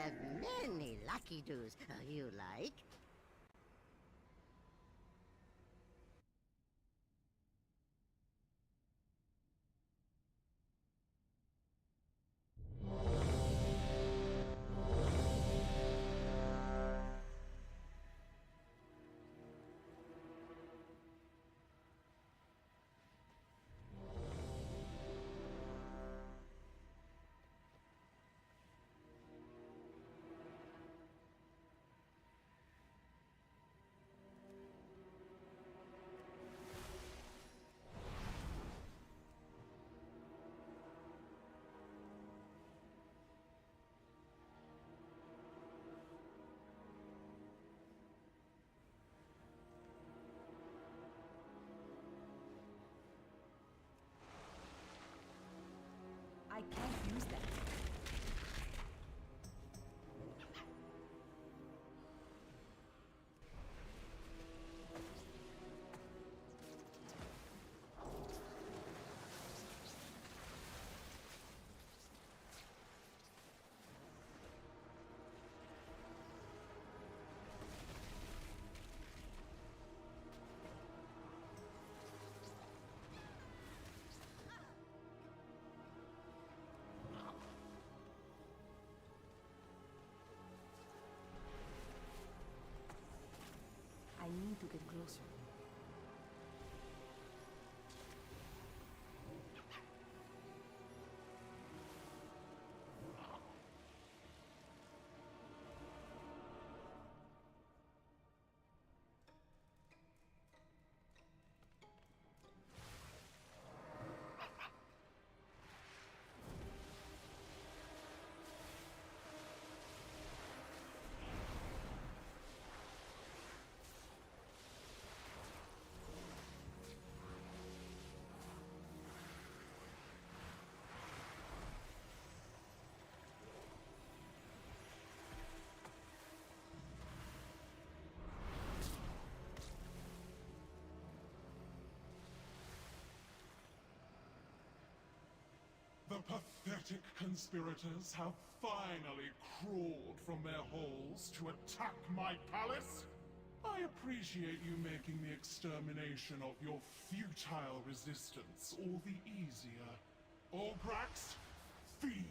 have many lucky doos you like. I can't use that. I need to get closer. The pathetic conspirators have finally crawled from their holes to attack my palace. I appreciate you making the extermination of your futile resistance all the easier. Orgrax, feed!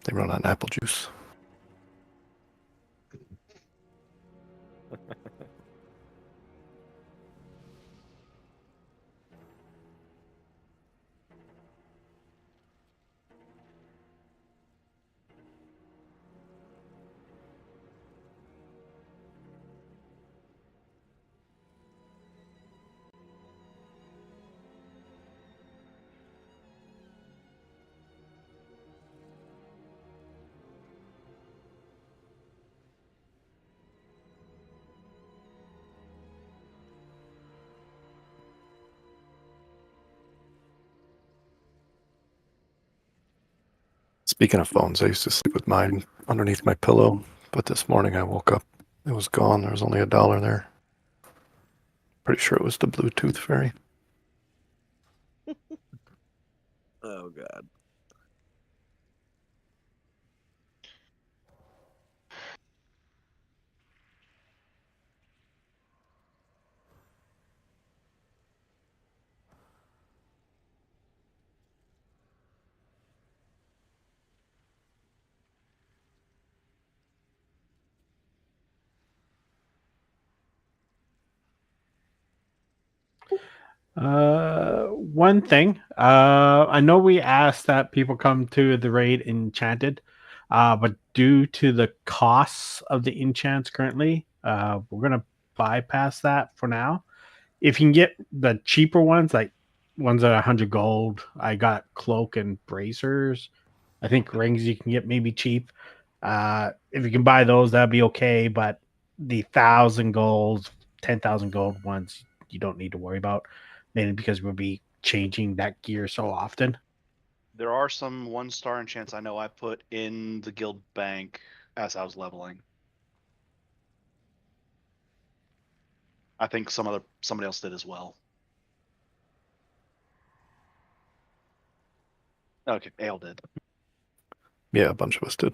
They run on apple juice. Speaking of phones, I used to sleep with mine underneath my pillow, but this morning I woke up, it was gone. There was only $1 there. Pretty sure it was the Bluetooth fairy. Oh god. One thing. I know we asked that people come to the raid enchanted, but due to the costs of the enchants currently, we're gonna bypass that for now. If you can get the cheaper ones, like ones at 100 gold, I got cloak and bracers. I think rings you can get maybe cheap. If you can buy those, that'd be okay. But the 1,000 gold, 10,000 gold ones, you don't need to worry about, mainly because we'll be changing that gear so often. There are some 1-star enchants I know I put in the guild bank as I was leveling. I think somebody else did as well. Okay, Ale did. Yeah, a bunch of us did.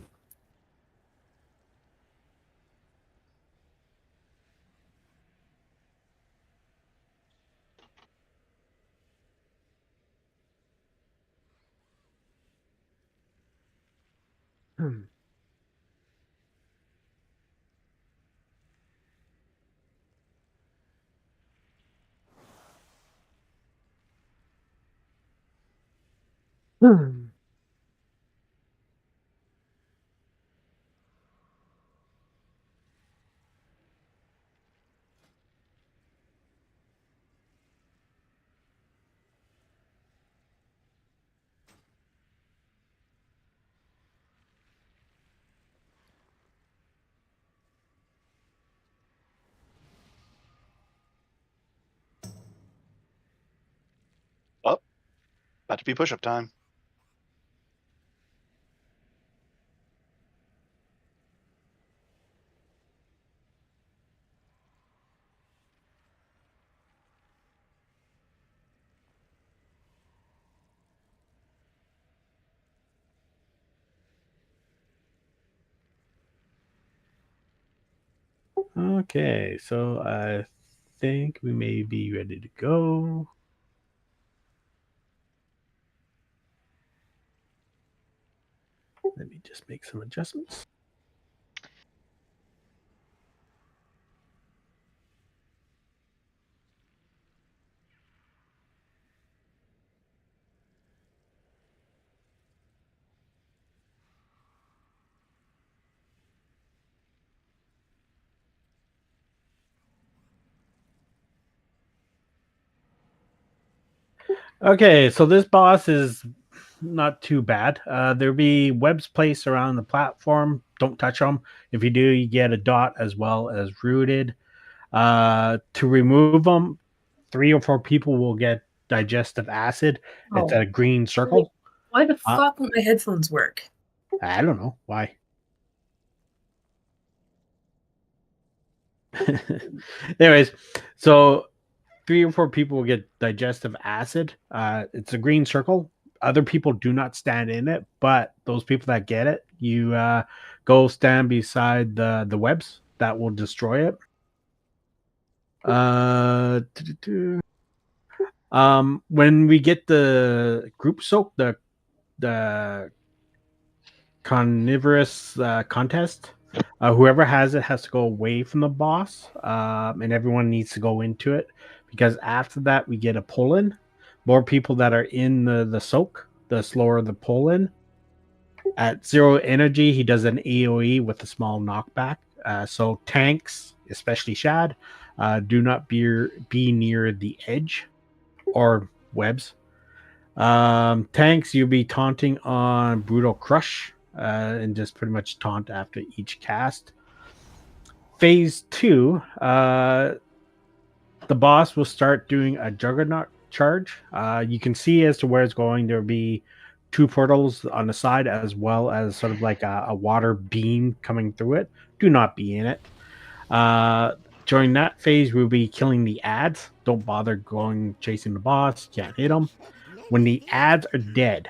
Oh, about to be push-up time. Okay, so I think we may be ready to go. Let me just make some adjustments. Okay, so this boss is not too bad. There'll be webs placed around the platform. Don't touch them. If you do, you get a dot as well as rooted. To remove them, 3 or 4 people will get digestive acid. It's Oh, a green circle. why the Uh, fuck won't my headphones work? I don't know why. Anyways, so 3 or 4 people will get digestive acid. It's a green circle. Other people do not stand in it, but those people that get it, you go stand beside the webs that will destroy it. When we get the group soak, the carnivorous contest, whoever has it has to go away from the boss, and everyone needs to go into it because after that we get a pull in. More people that are in the soak, the slower the pull in. At 0 energy, he does an AoE with a small knockback. So tanks, especially Shad, do not be near the edge or webs. Tanks, you'll be taunting on Brutal Crush and just pretty much taunt after each cast. Phase 2, the boss will start doing a Juggernaut charge. You can see as to where it's going. There'll be 2 portals on the side as well as sort of like a water beam coming through it. Do not be in it. During that phase, we'll be killing the ads. Don't bother going chasing the boss. Can't hit them. When the ads are dead,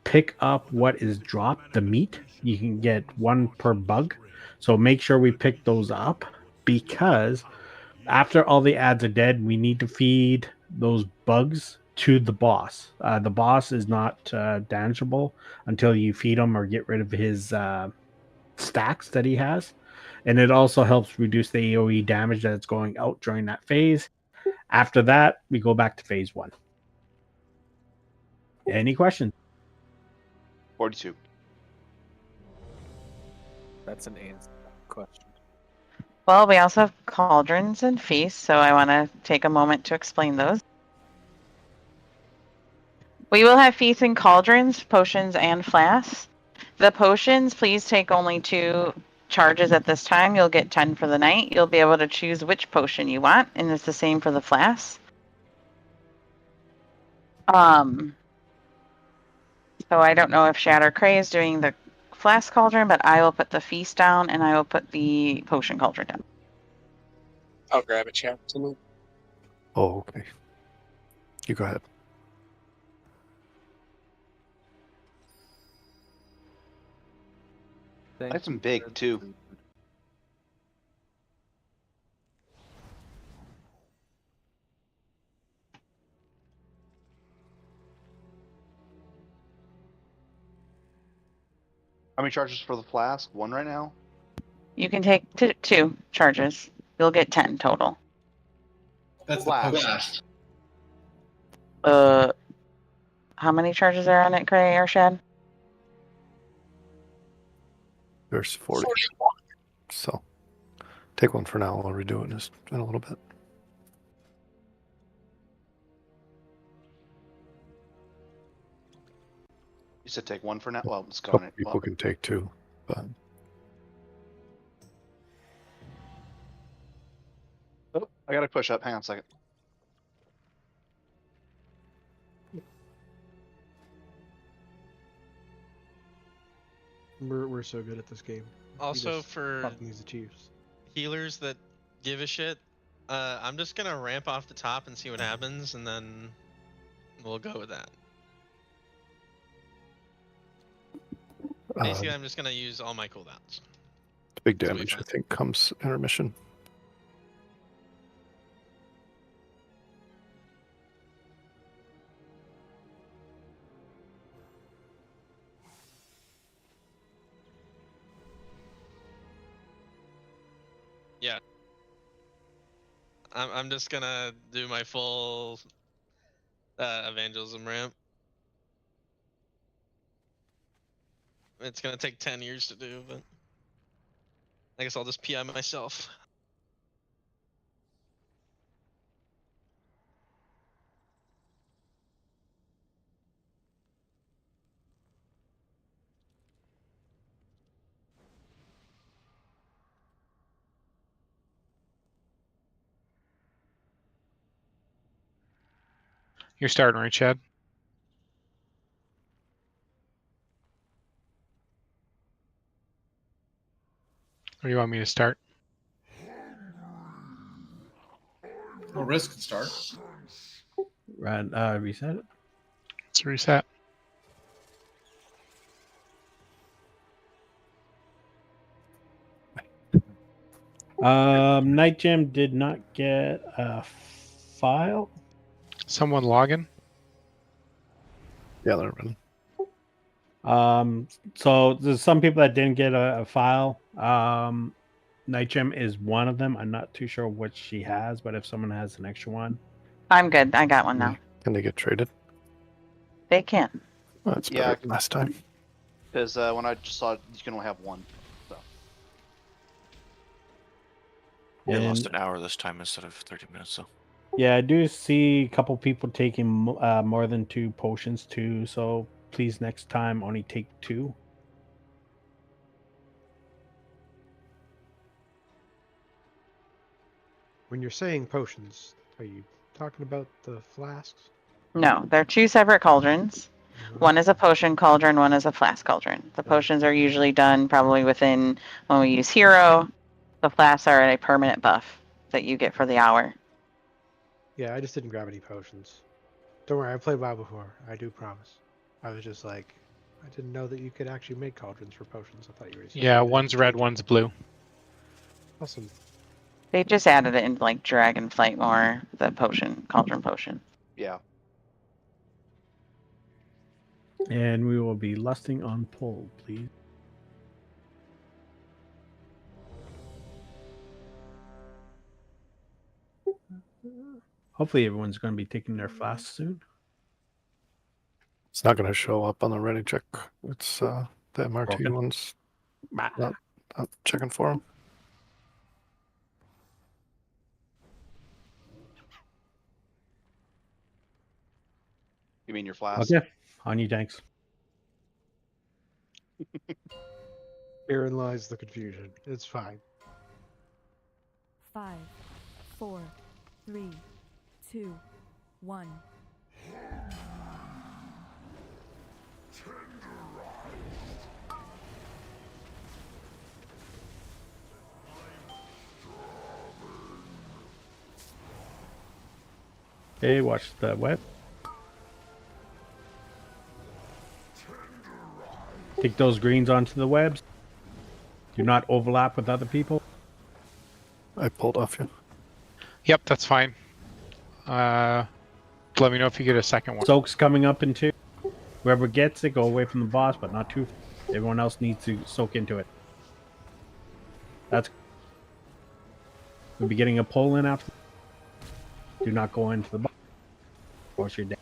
pick up what is dropped, the meat. You can get 1 per bug. So make sure we pick those up because after all the ads are dead, we need to feed those bugs to the boss. The boss is not damageable until you feed him or get rid of his stacks that he has. And it also helps reduce the AoE damage that's going out during that phase. After that, we go back to phase 1. Any questions? 42. That's an answer question. Well, we also have cauldrons and feasts, so I want to take a moment to explain those. We will have feasts and cauldrons, potions, and flasks. The potions, please take only 2 charges at this time. You'll get 10 for the night. You'll be able to choose which potion you want, and it's the same for the flasks. So I don't know if Shatter Cray is doing the flask cauldron, but I will put the feast down, and I will put the potion cauldron down. I'll grab a chat tonight. Oh, okay. You go ahead. I like some big too. How many charges for the flask? 1 right now? You can take 2 charges. You'll get 10 total. That's the Flask. potion. How many charges are on it, Cray or Shad? There's 40. So take one for now. I'll redo it in a little bit. You said take 1 for now? Well, it's A gone. couple people can take 2, but Oh, I gotta push up. Hang on a second. We're so good at this game. Also, for fucking use the Chiefs. healers that give a shit, I'm just gonna ramp off the top and see what happens, and then we'll go with that. Basically, I'm just gonna use all my cooldowns. big That's what we damage, I found. think, comes intermission. Yeah. I'm just gonna do my full evangelism ramp. It's gonna take 10 years to do, but I guess I'll just PI myself. You're starting, right, Chad? Or do you want me to start? Well, Risk can start. Right, reset it. Let's reset. Night Jam did not get a file. Someone log in? Yeah, they're running. So there's some people that didn't get a file. Night Gem is one of them. I'm not too sure what she has, but if someone has an extra one, I'm good. I got one now. Can they get traded? They can. Oh, that's Yeah, better than last time. Because when I just saw it, you can only have 1. So. We lost And- an hour this time instead of 30 minutes, so. yeah, I do see a couple people taking more than 2 potions too. So please, next time only take 2. When you're saying potions, are you talking about the flasks? No, they're 2 separate cauldrons. One is a potion cauldron, one is a flask cauldron. The potions are usually done probably within when we use hero. The flasks are a permanent buff that you get for the hour. Yeah, I just didn't grab any potions. Don't worry, I played WoW before. I do promise. I was just like, I didn't know that you could actually make cauldrons for potions. I thought you were. Yeah, one's red, one's blue. Awesome. They just added it into like Dragonflight more, the potion, cauldron potion. Yeah. And we will be lusting on pull, please. Hopefully everyone's going to be taking their flasks soon. It's not going to show up on the ready check. It's the MRT Broken. ones. Bah. Not checking for them. You mean your flask? Okay, on you, thanks. Herein lies the confusion. It's fine. 5, 4, 3, 2, 1. Hey, watch the web. Take those greens onto the webs. Do not overlap with other people. I pulled off you. Yep, that's fine. Let me know if you get a second one. Soak's coming up in 2. Whoever gets it, go away from the boss, but not too. Everyone else needs to soak into it. That's. We'll be getting a pull in after. Do not go into the boss. Of course, you're dead.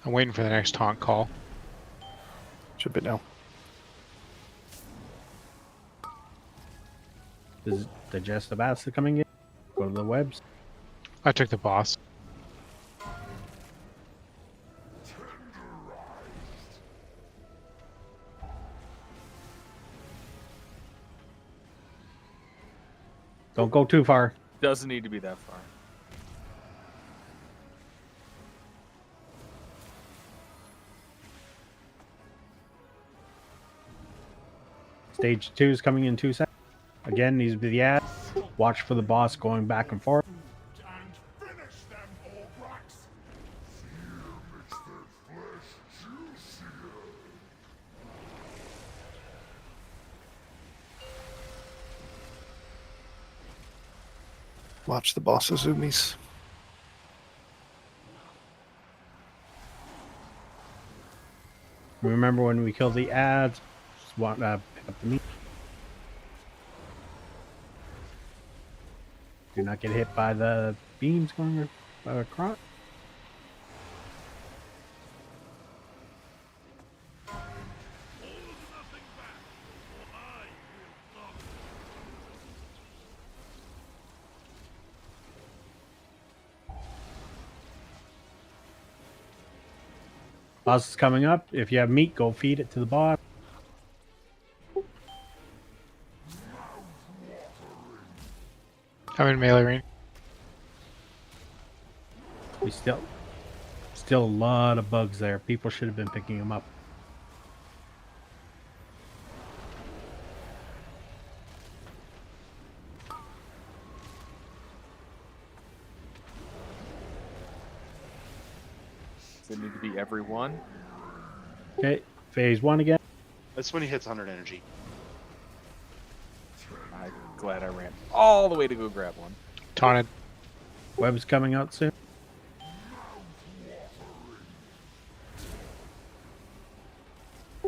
I'm waiting for the next taunt call. Should be now. Is the Jest of Acid coming in? Go to the webs. I took the boss. Don't go too far. Doesn't need to be that far. Stage 2 is coming in 2 seconds. Again, these are the ads. Watch for the boss going back and forth. And finish them, Orbrax. Fear makes their flesh juicier. Watch the boss Azumis. Remember when we kill the ads, just want to pick up the meat. Do not get hit by the beams going across. Boss is coming up. If you have meat, go feed it to the boss. I'm in melee range. We still a lot of bugs there. People should have been picking them up. Does it need to be every one? Okay, phase 1 again. That's when he hits 100 energy. I'm glad I ran all the way to go grab one. Taunted. Web's coming out soon.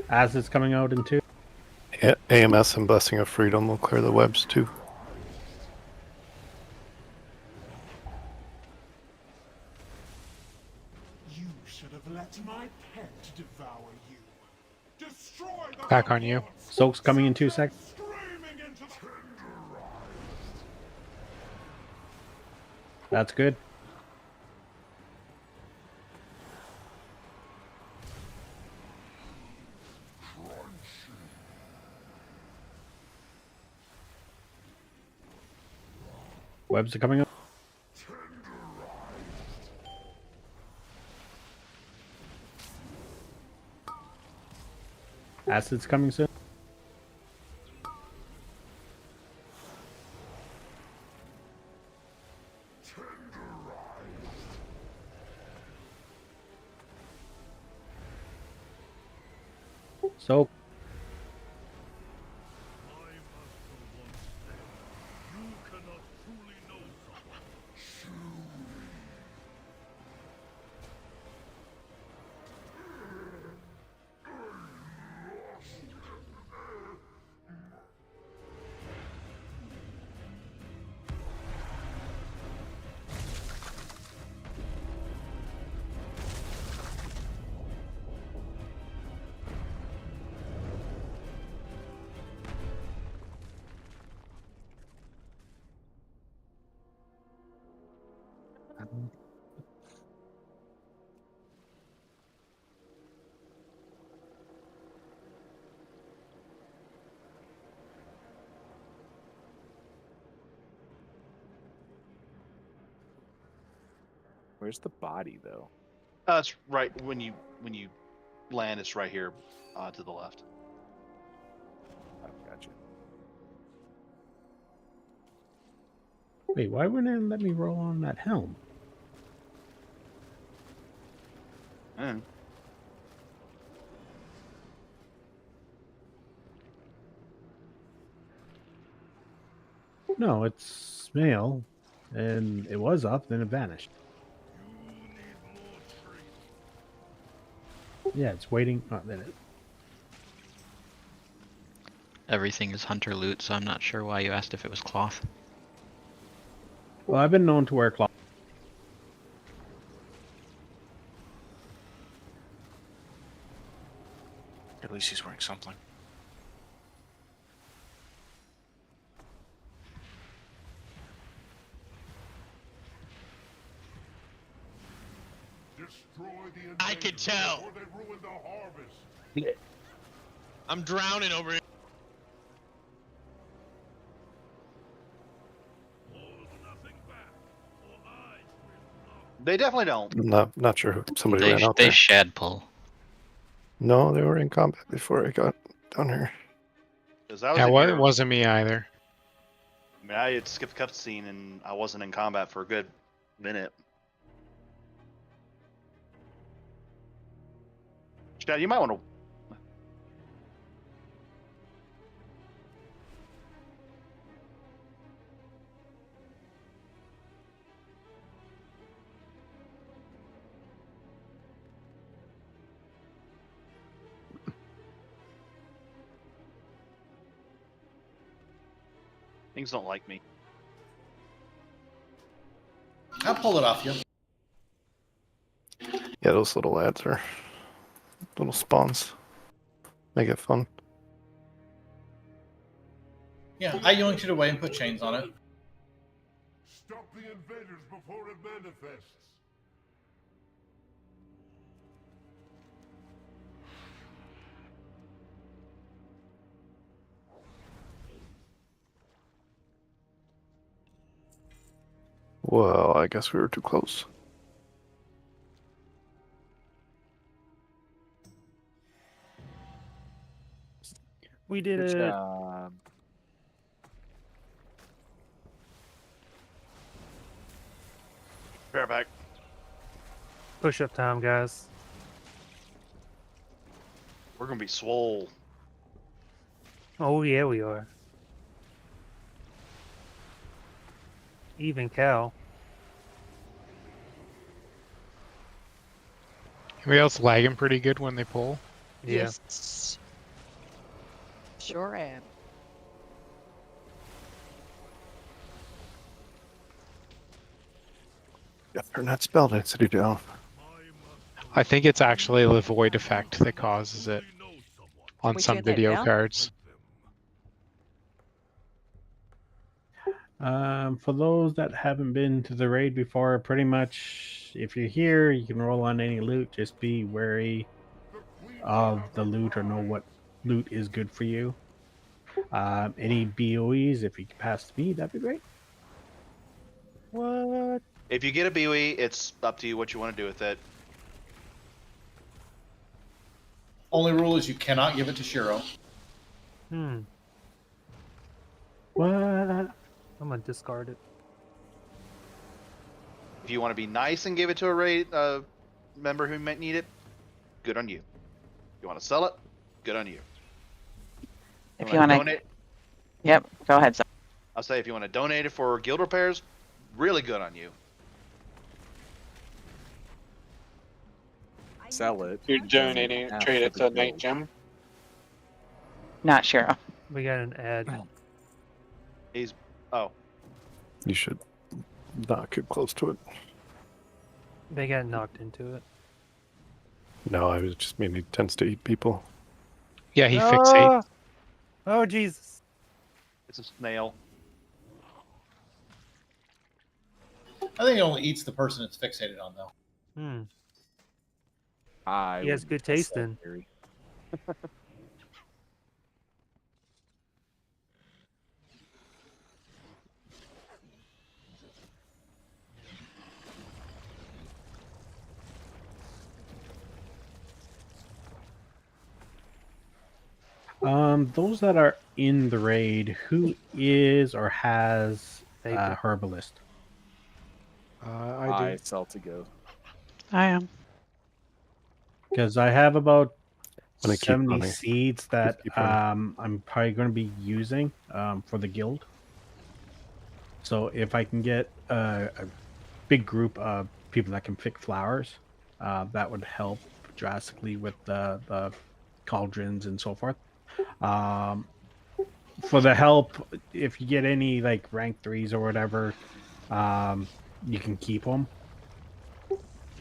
As it's coming out in 2. AMS and Blessing of Freedom will clear the webs too. You should have let my pet devour you. Destroy the Back on you. Soak's coming in 2 seconds. screaming into the That's good. Webs are coming up. Acid's coming soon. So Where's the body though? It's right when you land. It's right here, to the left. Oh, gotcha. Wait, why wouldn't it let me roll on that helm? Mm. No, it's male, and it was up, then it vanished. Yeah, it's waiting. Oh, then it. Everything is hunter loot, so I'm not sure why you asked if it was cloth. Well, I've been known to wear cloth. At least he's wearing something. I could tell. I'm drowning over here. They definitely don't. Not sure who somebody They ran out they there. shad pull. No, they were in combat before I got down here. Yeah, it wasn't me either. I mean, I had skipped cutscene and I wasn't in combat for a good minute. Chad, you might want to. Things don't like me. I'll pull it off you. Yeah, those little ads are little spawns. Make it fun. Yeah, I yoinked it away and put chains on it. Stop the invaders before it manifests. Well, I guess we were too close. We did Good it. job. Bear back. Push up time, guys. We're gonna be swole. Oh yeah, we are. Even cow. Anybody else lagging pretty good when they pull? Yeah. Yes. Sure am. Yeah, turn that spell density down. I think it's actually the void effect that causes it on We some turn that video down? cards. For those that haven't been to the raid before, pretty much, if you're here, you can roll on any loot. Just be wary of the loot or know what loot is good for you. Any BOEs, if you can pass me, that'd be great. What? If you get a BOE, it's up to you what you want to do with it. Only rule is you cannot give it to Shiro. What? I'm gonna discard it. If you want to be nice and give it to a raid member who might need it, good on you. If you want to sell it, good on you. If you want to donate, Yep, go ahead. Zach. I'll say if you want to donate it for guild repairs, really good on you. Sell it. You're donating it, trade it to Night Gem. Not Shiro. We got an ad. He's oh. You should not get close to it. They got knocked into it. No, I was just mean he tends to eat people. Yeah, he fixates. Oh Jesus! It's a snail. I think it only eats the person it's fixated on, though. He has good taste then. Those that are in the raid, who is or has herbalist? I do. sell to go. I am. Because I have about I'm gonna keep 70 running. seeds that keep running. I'm probably going to be using for the guild. So if I can get a big group of people that can pick flowers, that would help drastically with the cauldrons and so forth. For the help, if you get any like rank 3s or whatever, you can keep them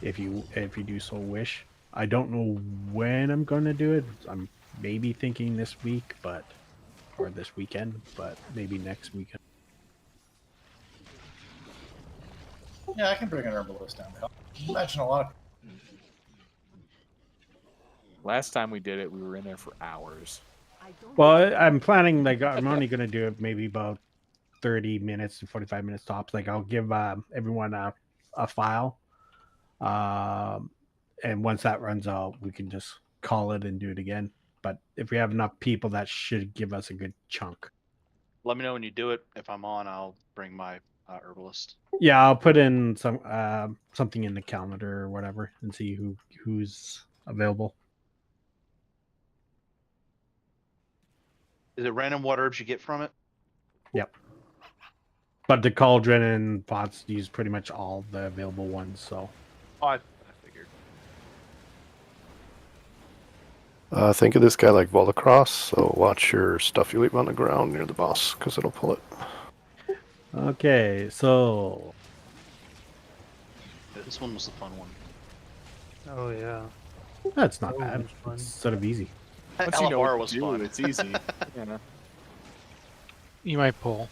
if you do so wish. I don't know when I'm going to do it. I'm maybe thinking this week, or this weekend, but maybe next weekend. Yeah, I can bring an herbalist down to help. Imagine a lot of. Last time we did it, we were in there for hours. Well, I'm planning, like, I'm only going to do it maybe about 30 minutes to 45 minutes tops. Like, I'll give everyone a file. And once that runs out, we can just call it and do it again. But if we have enough people, that should give us a good chunk. Let me know when you do it. If I'm on, I'll bring my herbalist. Yeah, I'll put in something in the calendar or whatever and see who's available. Is it random what herbs you get from it? Yep. But the cauldron and pots use pretty much all the available ones, so. Oh, I figured. Think of this guy like Volacross, so watch your stuff you leave on the ground near the boss, because it'll pull it. Okay, so. This one was the fun one. Oh yeah. That's not bad. It's sort of easy. Once you know LFR what was to do, fun. it's easy. Yeah. You might pull.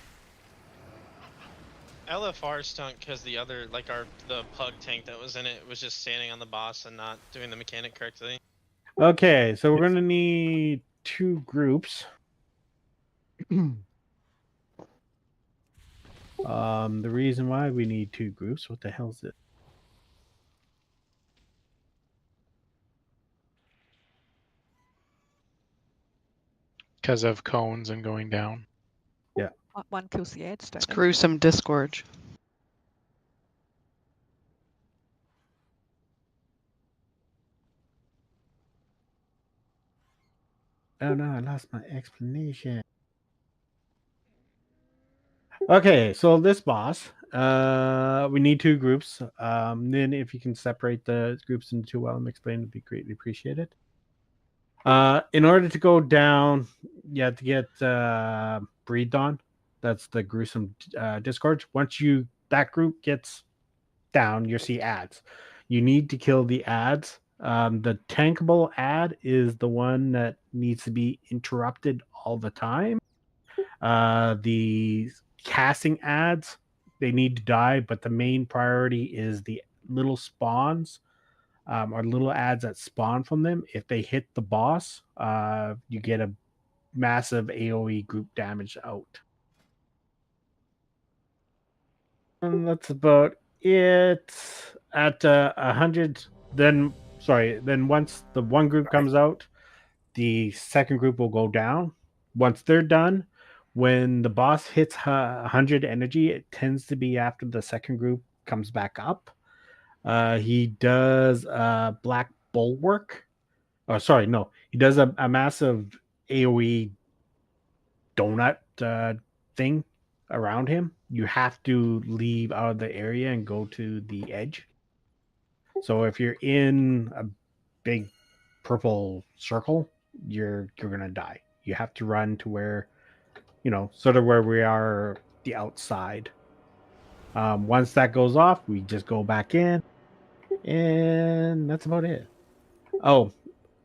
LFR stunk because the pug tank that was in it was just standing on the boss and not doing the mechanic correctly. Okay, so we're gonna need 2 groups. The reason why we need 2 groups, what the hell is it? Because of cones and going down. Yeah. One kills the ads, don't It's they? gruesome disgorge. Oh no, I lost my explanation. Okay, so this boss, we need 2 groups. Then if you can separate the groups into 2 while I'm explaining, it'd be greatly appreciated. In order to go down, you have to get breathed on. That's the gruesome disgorge. Once that group gets down, you'll see ads. You need to kill the ads. The tankable ad is the one that needs to be interrupted all the time. The casting ads, they need to die, but the main priority is the little spawns or little ads that spawn from them. If they hit the boss, you get a massive AoE group damage out. And that's about it. At 100, then once the one group comes out, the second group will go down. Once they're done, when the boss hits 100 energy, it tends to be after the second group comes back up. He does Black Bulwark. Oh, sorry, no. He does a massive AoE donut thing around him. You have to leave out of the area and go to the edge. So if you're in a big purple circle, you're gonna die. You have to run to where, sort of where we are, the outside. Once that goes off, we just go back in, and that's about it. Oh,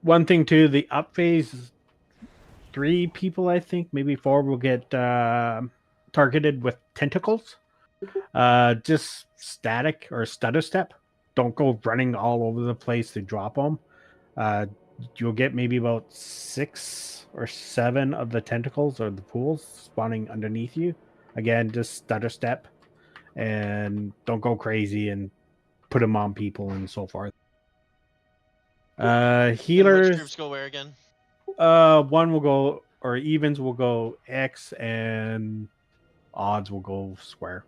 one thing too, the up phase, 3 people, I think, maybe 4, will get targeted with tentacles. Just static or stutter step. Don't go running all over the place to drop them. You'll get maybe about 6 or 7 of the tentacles or the pools spawning underneath you. Again, just stutter step and don't go crazy and put them on people and so forth. And Healers. which groups go where again? One will go, or evens will go X, and odds will go square.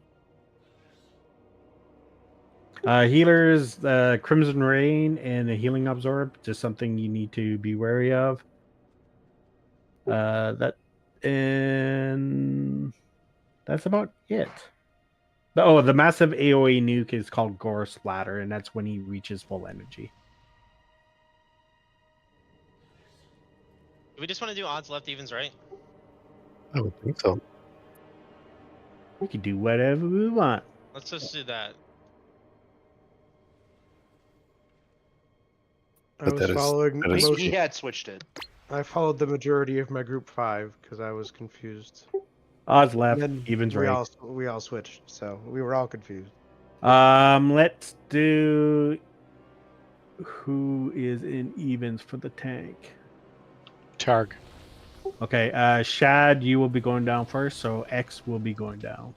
Healers, Crimson Rain and the Healing Absorb, just something you need to be wary of. And that's about it. The massive AoE nuke is called Gore Splatter, and that's when he reaches full energy. Do we just want to do odds, left, evens, right? I would think so. We can do whatever we want. Let's just do that. I was following. He had switched it. I followed the majority of my group 5 because I was confused. Odds left, Then evens we right. we all switched, so we were all confused. Let's do who is in evens for the tank. Targ. Okay, Shad, you will be going down first, so X will be going down.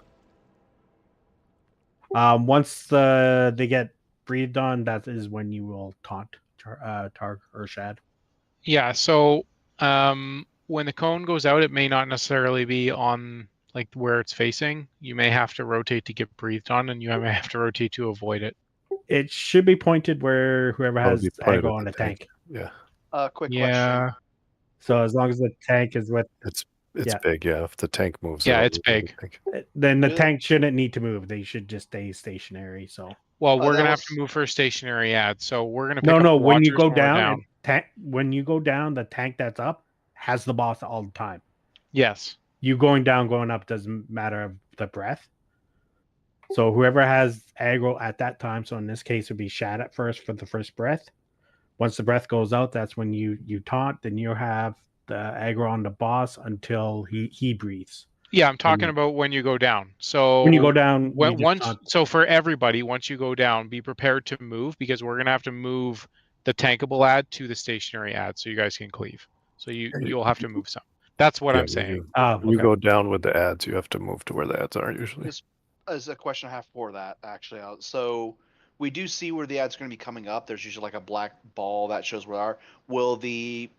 Once they get breathed on, that is when you will taunt Targ or Shad. Yeah, so when the cone goes out, it may not necessarily be on like where it's facing. You may have to rotate to get breathed on, and you may have to rotate to avoid it. It should be pointed where whoever has be pointed aggro at on the tank. Yeah. Quick Yeah. question. So as long as the tank is with It's big, yeah. If the tank moves, Yeah, it'll it's move big. the tank. Then the Really? tank shouldn't need to move. They should just stay stationary. So Well, we're that gonna have was- to move for a stationary ad, so we're gonna pick up no. the When you watchers go we're down, when you go down, the tank that's up has the boss all the time. Yes. You going down, going up doesn't matter of the breath. So whoever has aggro at that time, so in this case it would be Shad at first for the first breath. Once the breath goes out, that's when you taunt. Then you have the aggro on the boss until he breathes. Yeah, I'm talking about when you go down. So When you go down, you just taunt. so for everybody, once you go down, be prepared to move because we're gonna have to move the tankable ad to the stationary ad so you guys can cleave. So you'll have to move some. That's what I'm saying. When you go down with the ads, you have to move to where the ads are usually. This is a question I have for that, actually. So we do see where the ad's going to be coming up. There's usually like a black ball that shows where they are. Will the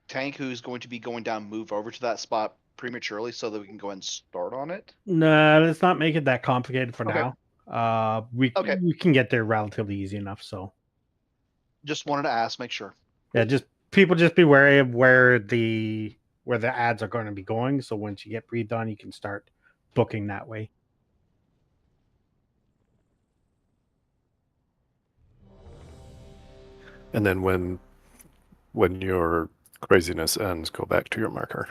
tank who's going to be going down move over to that spot prematurely so that we can go and start on it? No, let's not make it that complicated for Okay. now. We can get there relatively easy enough. So Just wanted to ask, make sure. yeah, just be wary of where the ads are going to be going. So once you get breathed on, you can start booking that way. And then when your craziness ends, go back to your marker.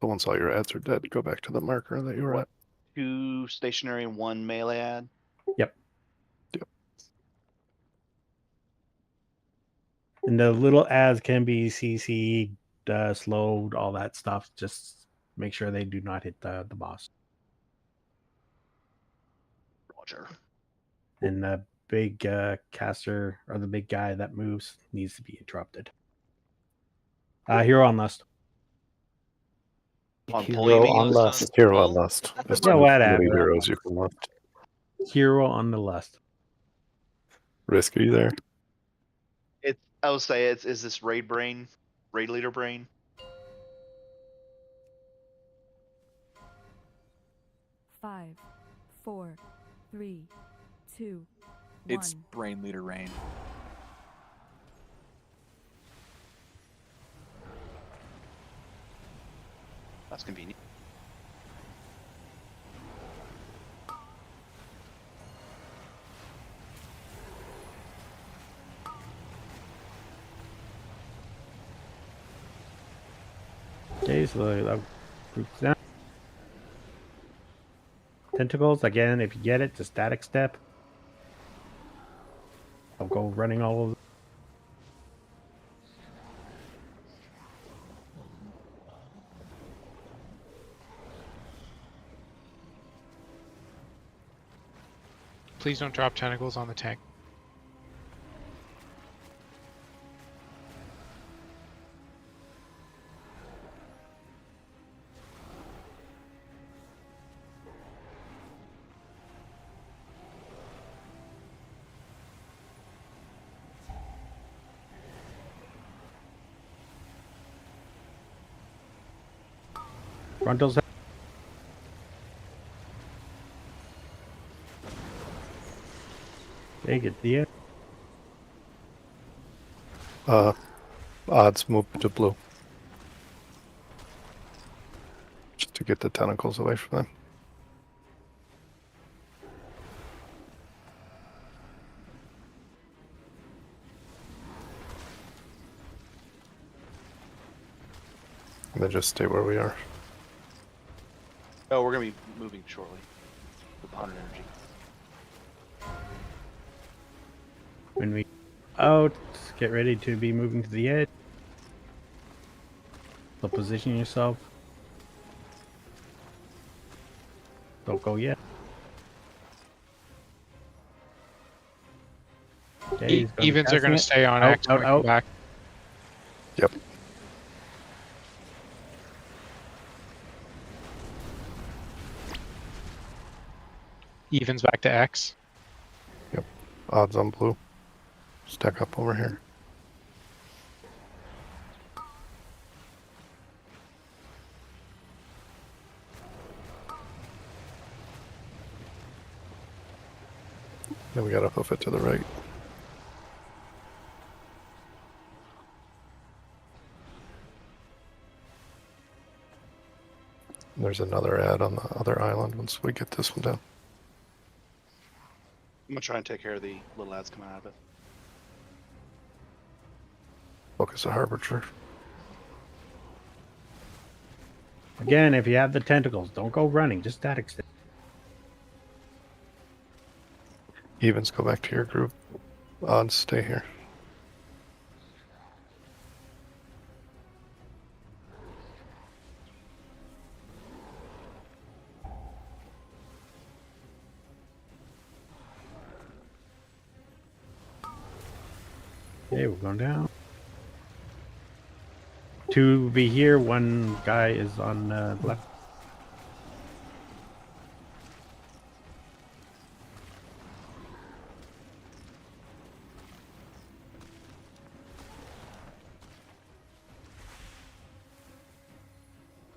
So once all your ads are dead, go back to the marker that you were at. 2 stationary and 1 melee ad. Yep. And the little ads can be CC'd, slowed, all that stuff. Just make sure they do not hit the boss. Roger. And the big caster or the big guy that moves needs to be interrupted. Hero on lust. On Hero on lust. Hero on lust. There's Yeah, too whatever. many heroes you can lust. Hero on the lust. Risk, are you there? I would say is this raid leader brain? Five, 4, 3, 2, It's 1. brain leader rain. That's convenient. Okay, so that groups down. Tentacles, again, if you get it, just static step. I'll go running all over. Please don't drop tentacles on the tank. Frontals. Okay, get the Odds move to blue. Just to get the tentacles away from them. And then just stay where we are. Oh, we're gonna be moving shortly. With 100 energy. when we out. Get ready to be moving to the edge. So position yourself. Don't go yet. Okay, he's Evens are casting going it. to stay on Out, X. out, when we come out. back. Yep. Evens back to X. Yep. Odds on blue. Stack up over here. Then we gotta hoof it to the right. There's another ad on the other island once we get this one down. I'm gonna try and take care of the little ads coming out of it. Focus the Harbinger. Again, if you have the tentacles, don't go running. Just static stay. Evens, go back to your group. Odds, stay here. Okay, we're going down. Two will be here. One guy is on the left.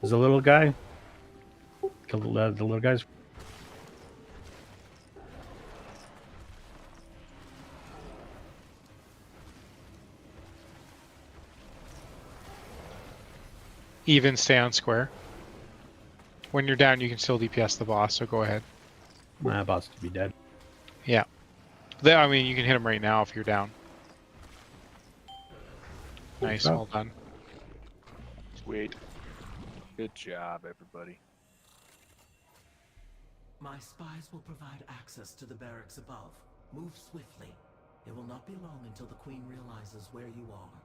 There's a little guy. Kill the little guys. Even stay on square. When you're down, you can still DPS the boss, so go ahead. Nah, boss to be dead. Yeah. I mean, you can hit him right now if you're down. Nice, well done. Sweet. Good job, everybody. My spies will provide access to the barracks above. Move swiftly. It will not be long until the Queen realizes where you are.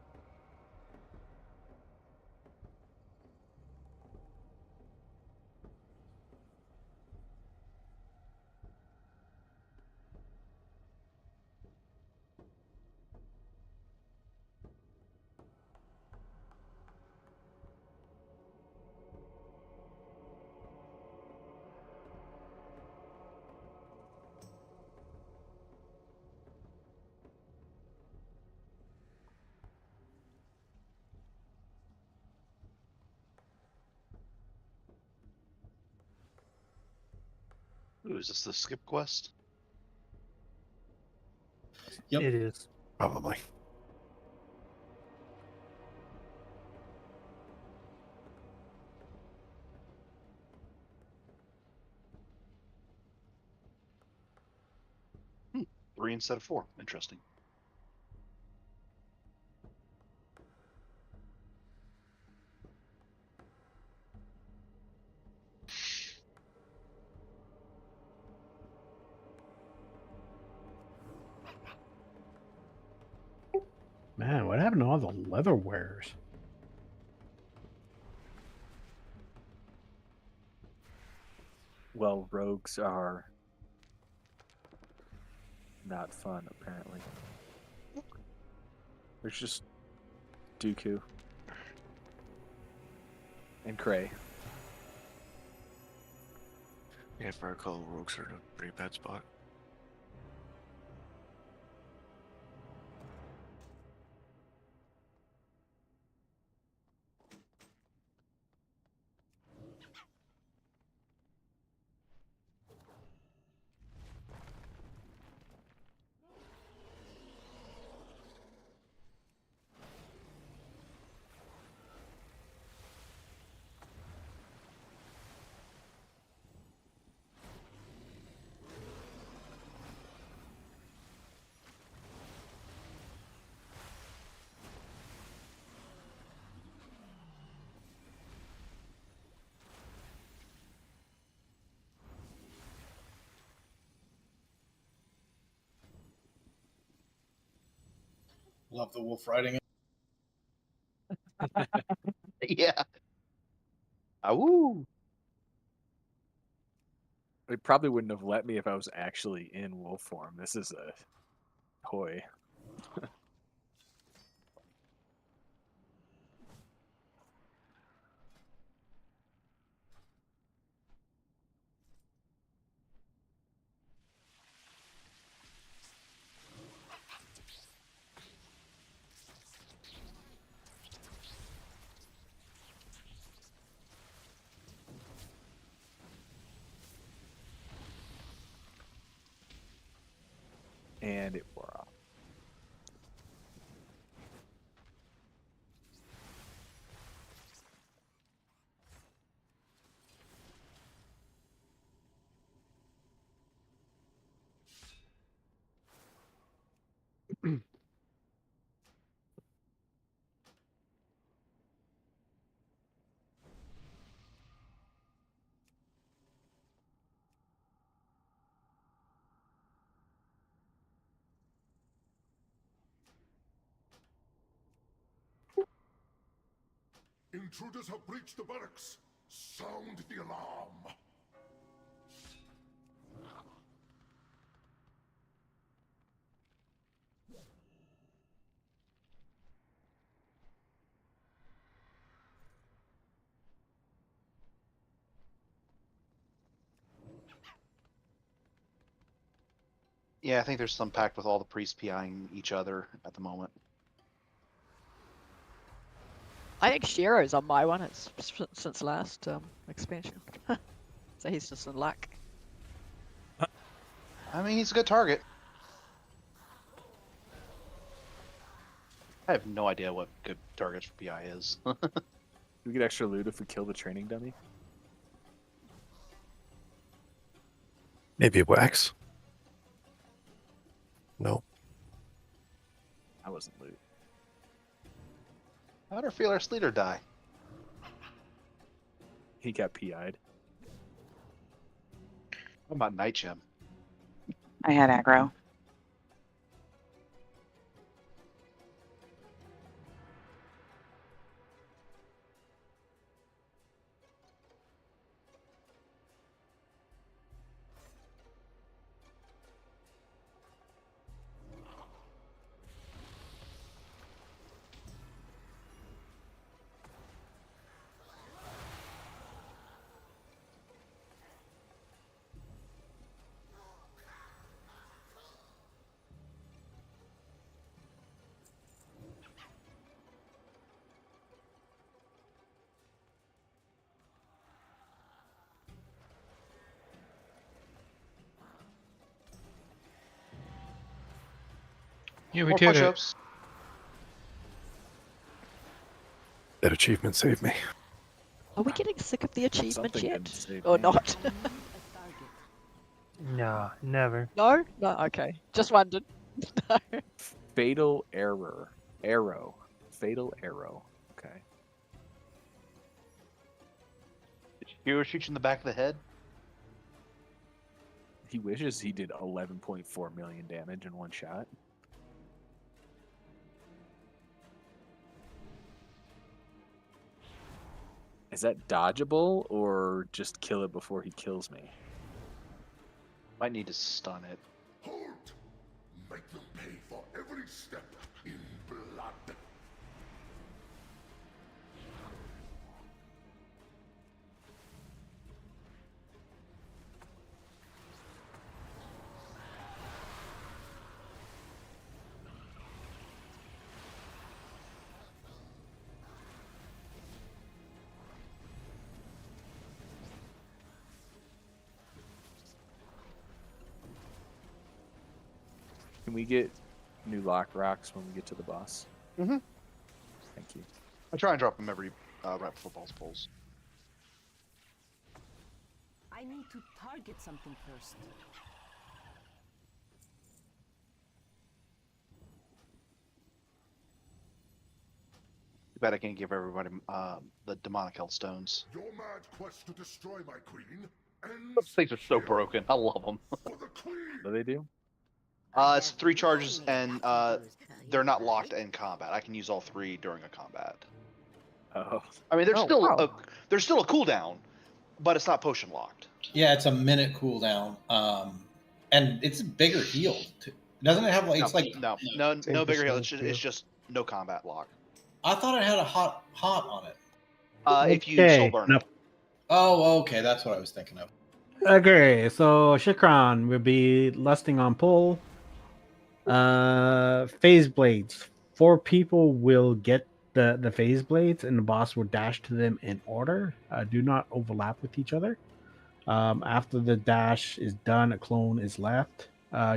Ooh, is this the skip quest? Yep. It is. Probably. Hmm. 3 instead of 4. Interesting. Man, what happened to all the leather wares? Well, rogues are not fun, apparently. There's just Dooku and Cray. Yeah, if I recall, rogues are in a pretty bad spot. Love the wolf riding. Yeah. Awoo. They probably wouldn't have let me if I was actually in wolf form. This is a toy. And it wore off. Intruders have breached the barracks. Sound the alarm. Yeah, I think there's some pact with all the priests PIing each other at the moment. I think Shiro's on my one. It's since last expansion. So he's just in luck. I mean, he's a good target. I have no idea what good targets for PI is. We get extra loot if we kill the training dummy. Maybe wax. No. I wasn't loot. How'd our fearless leader die? He got PI'd. What about Night Gem? I had aggro. Yeah, we More did it. push-ups. That achievement saved me. Are we getting sick of the achievement Something yet? didn't save Or me. not? No, never. No? No, okay. Just wondered. No. Fatal error. Arrow. Fatal arrow. Okay. Did Hero shoot you in the back of the head? He wishes he did 11.4 million damage in one shot. Is that dodgeable or just kill it before he kills me? Might need to stun it. Halt! Make them pay for every step in blood. Can we get new lock rocks when we get to the boss? Mm-hmm. Thank you. I try and drop them every right before boss pulls. I need to target something first. Too bad I can't give everybody the demonic hell stones. Your mad quest to destroy my queen Those ends things are so here. broken. I love them. For the queen! What do they do? It's 3 charges, and they're not locked in combat. I can use all 3 during a combat. Oh. I mean, there's still wow. there's still a cooldown, but it's not potion locked. Yeah, it's a minute cooldown. And it's bigger heal. Doesn't it have like it's like no bigger heal. It's just no combat lock. I thought it had a hot on it. If you soul burn it. Oh, okay, that's what I was thinking of. Okay, so Shikron will be lusting on pull. Phase blades. 4 people will get the phase blades, and the boss will dash to them in order. Do not overlap with each other. After the dash is done, a clone is left.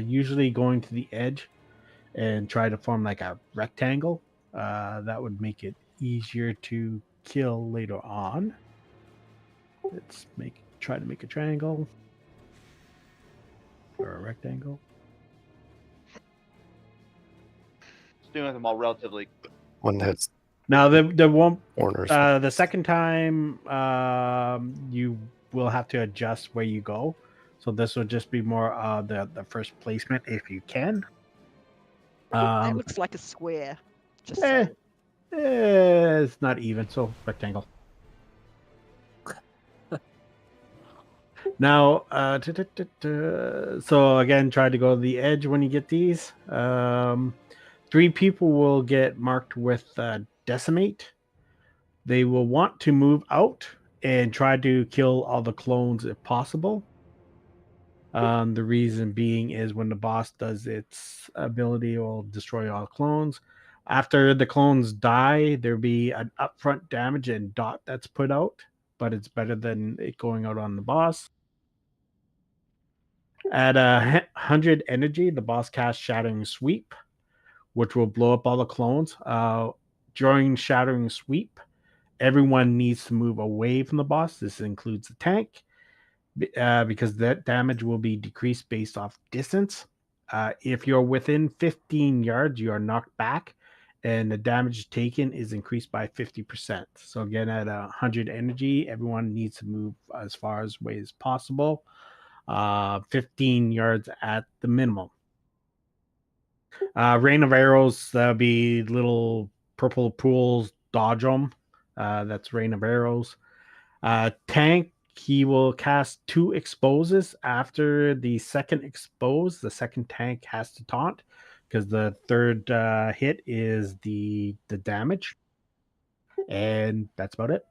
Usually going to the edge and try to form like a rectangle. That would make it easier to kill later on. Let's try to make a triangle or a rectangle. Doing them all relatively. One hits. Now the one corners. The second time you will have to adjust where you go. So this will just be more the first placement if you can. It looks like a square. Just saying. It's not even, so rectangle. Now, so again, try to go to the edge when you get these. 3 people will get marked with decimate. They will want to move out and try to kill all the clones if possible. The reason being is when the boss does its ability, it will destroy all clones. After the clones die, there'll be an upfront damage and dot that's put out, but it's better than it going out on the boss. At 100 energy, the boss casts Shattering Sweep, which will blow up all the clones. During Shattering Sweep, everyone needs to move away from the boss. This includes the tank, because that damage will be decreased based off distance. If you're within 15 yards, you are knocked back, and the damage taken is increased by 50%. So again, at 100 energy, everyone needs to move as far away as possible. 15 yards at the minimum. Rain of arrows, that'll be little purple pools, dodge them. That's rain of arrows. Tank, he will cast 2 exposes. After the second expose, the second tank has to taunt, because the third hit is the damage. And that's about it.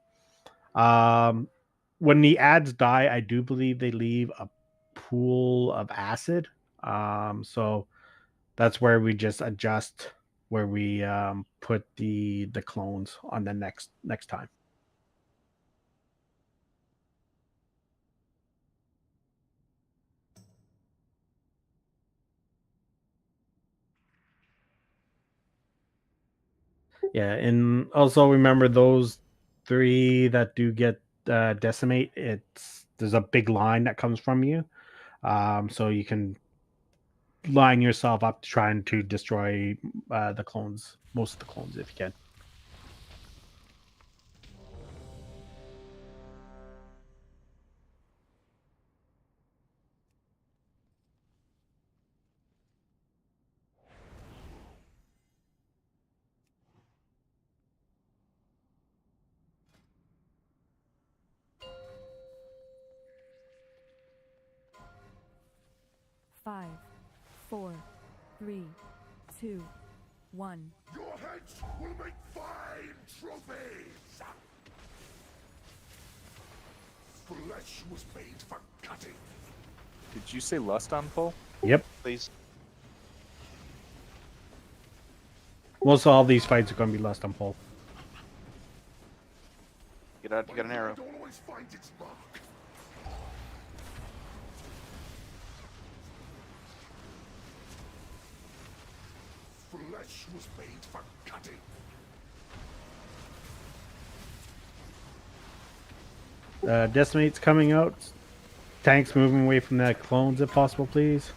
When the ads die, I do believe they leave a pool of acid. So that's where we just adjust where we put the clones on the next time. Yeah, and also remember those 3 that do get decimate. There's a big line that comes from you, so you can line yourself up trying to destroy the clones, most of the clones if you can. Five, 4, 3, 2, 1. Your heads will make fine trophies! Flesh was made for cutting. Did you say lust on pull? Yep. Please. Most all these fights are going to be lust on pull. You got an arrow. Don't always find its mark. Flesh was made for cutting. Decimate's coming out. Tanks moving away from that clones if possible, please.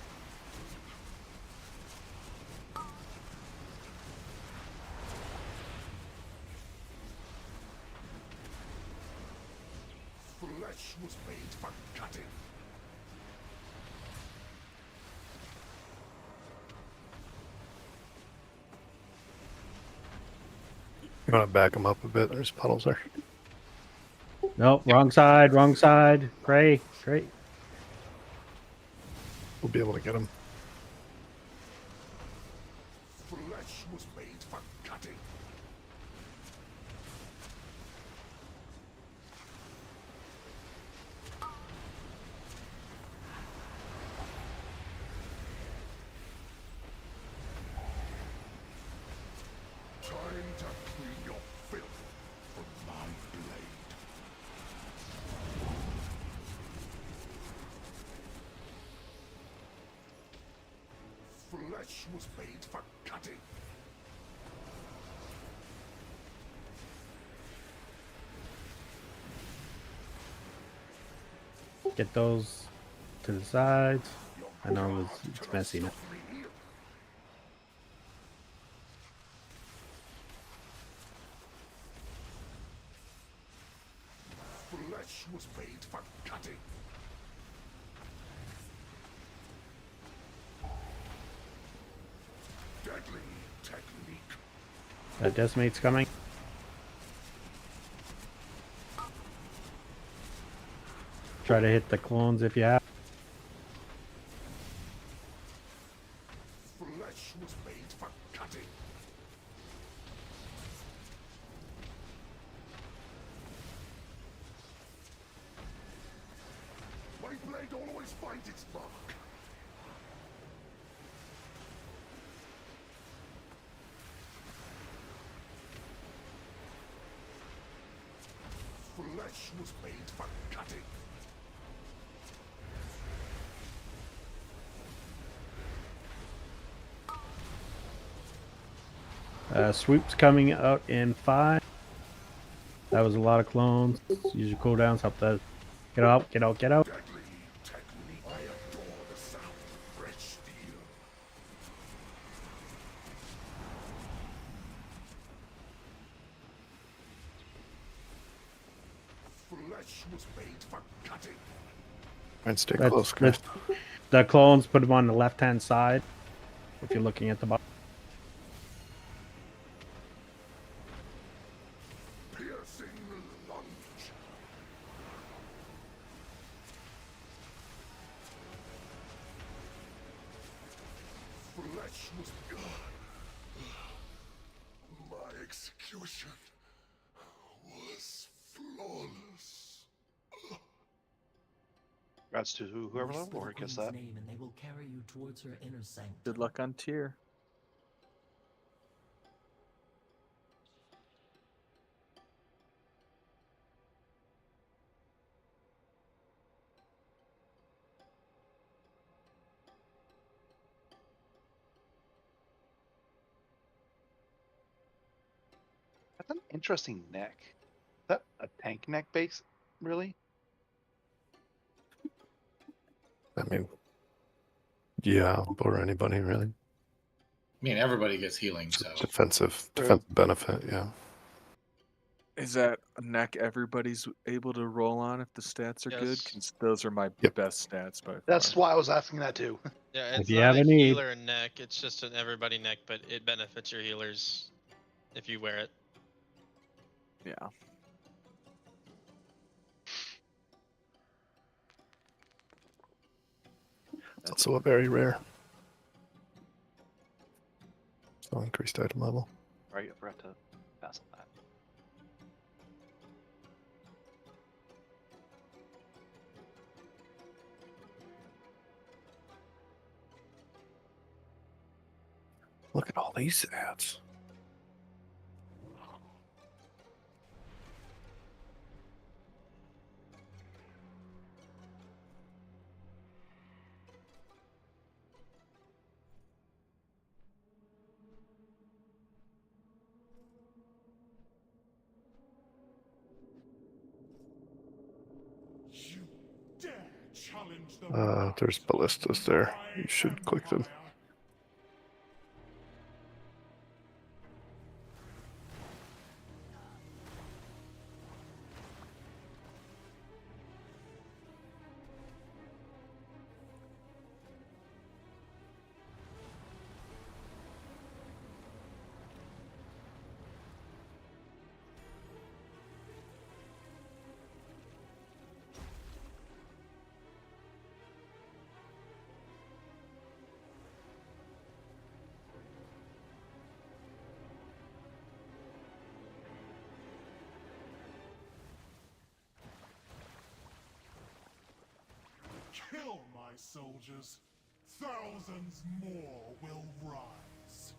Flesh was made for cutting. You want to back them up a bit? There's puddles there. Nope, wrong side, wrong side. Gray, great. We'll be able to get them. Flesh was made for cutting. Time to clean your filth from my blade. Flesh was made for cutting. Get those to the sides. I know it's messy now. Flesh was made for cutting. Deadly technique. That decimate's coming. Try to hit the clones if you have. Flesh was made for cutting. My blade always finds its mark. Flesh was made for cutting. Swoop's coming out in 5. That was a lot of clones. Use your cooldowns. Help that. Get out, get out, get out. Deadly technique. I adore the sound of fresh steel. Flesh was made for cutting. And stay close, guys. The clones, put them on the left-hand side. If you're looking at the bottom. Piercing lunge. Flesh was my execution was flawless. Congrats to whoever level or gets that. Name and they will carry you towards her inner sanctum. Good luck on tier. That's an interesting neck. Is that a tank neck base, really? I mean, yeah, or anybody really. I mean, everybody gets healing, so. Defensive benefit, yeah. Is that a neck everybody's able to roll on if the stats are good? Yes. Because those are my best stats by far. That's why I was asking that too. Yeah, If it's you not have a a need. healer neck. It's just an everybody neck, but it benefits your healers if you wear it. Yeah. It's also a very rare. So increased item level. Right, I forgot to pass on that. Look at all these ads. You dare challenge the There's ballistas there. You should click them. my soldiers. Thousands more will rise.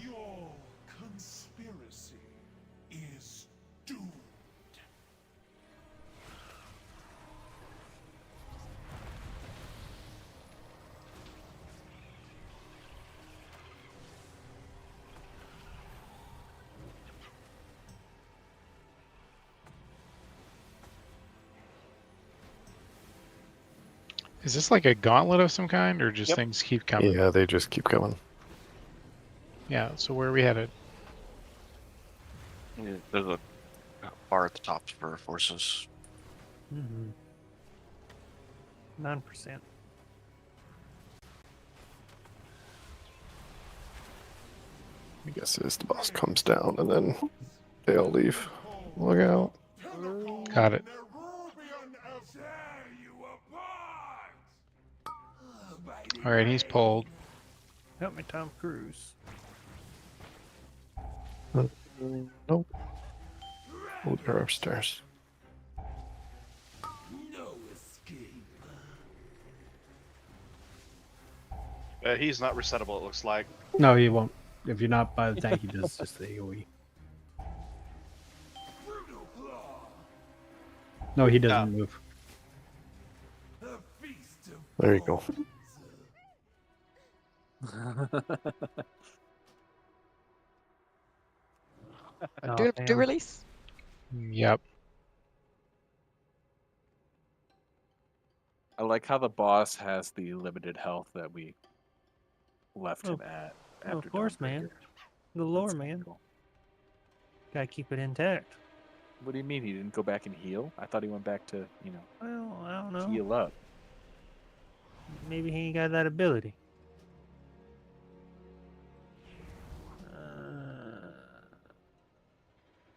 Your conspiracy is doomed. Is this like a gauntlet of some kind, or just Yep. things keep coming? Yeah, they just keep coming. Yeah. So where are we headed? Yeah, there's a bar at the top for forces. 9%. I guess as the boss comes down and then they all leave. Look out. Got it. All right, he's pulled. Help me, Tom Cruise. Nope. Oh, they're upstairs. No escape. He's not resettable, it looks like. No, he won't. If you're not by the tank, he does just the AoE. No, he doesn't move. There you go. Do release? Yep. I like how the boss has the limited health that we left him at. Oh, After of course, man. The lore, man. Gotta keep it intact. What do you mean he didn't go back and heal? I thought he went back to, Well, I don't know. heal up. Maybe he ain't got that ability.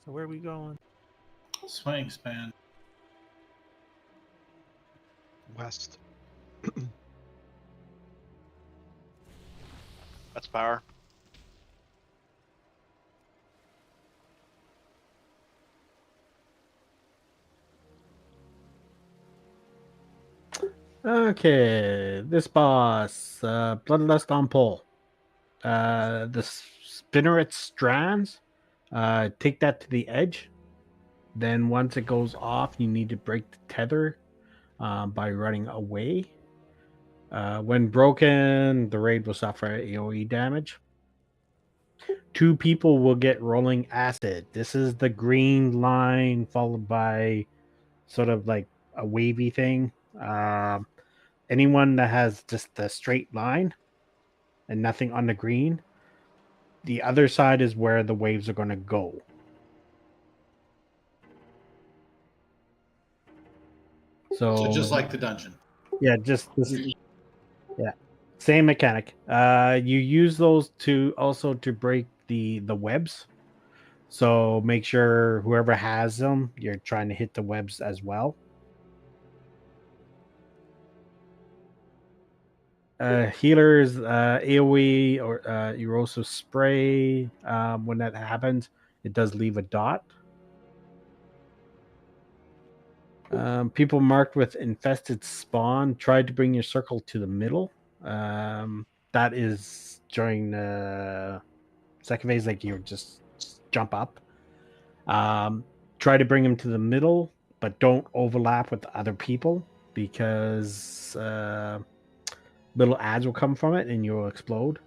So where are we going? Swing span. West. That's power. Okay, this boss, Bloodlust on Pole. The Spinneret strands, take that to the edge. Then once it goes off, you need to break the tether by running away. When broken, the raid will suffer AoE damage. 2 people will get rolling acid. This is the green line followed by sort of like a wavy thing. Anyone that has just the straight line and nothing on the green, the other side is where the waves are going to go. So just like the dungeon. Yeah, just this. Yeah, same mechanic. You use those to break the webs. So make sure whoever has them, you're trying to hit the webs as well. Healers, AoE or erosive spray. When that happens, it does leave a dot. People marked with infested spawn tried to bring your circle to the middle. That is during the second phase, like you just jump up. Try to bring them to the middle, but don't overlap with other people because little ads will come from it and you'll explode.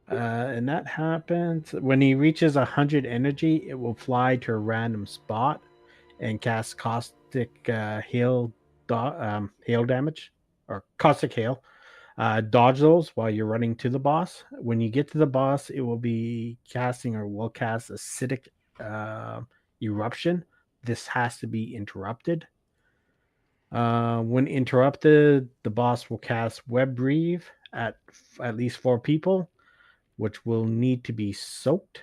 And that happens when he reaches 100 energy. It will fly to a random spot and cast caustic hail damage or caustic hail. Dodge those while you're running to the boss. When you get to the boss, it will be casting or will cast acidic eruption. This has to be interrupted. When interrupted, the boss will cast web breathe at least 4 people, which will need to be soaked.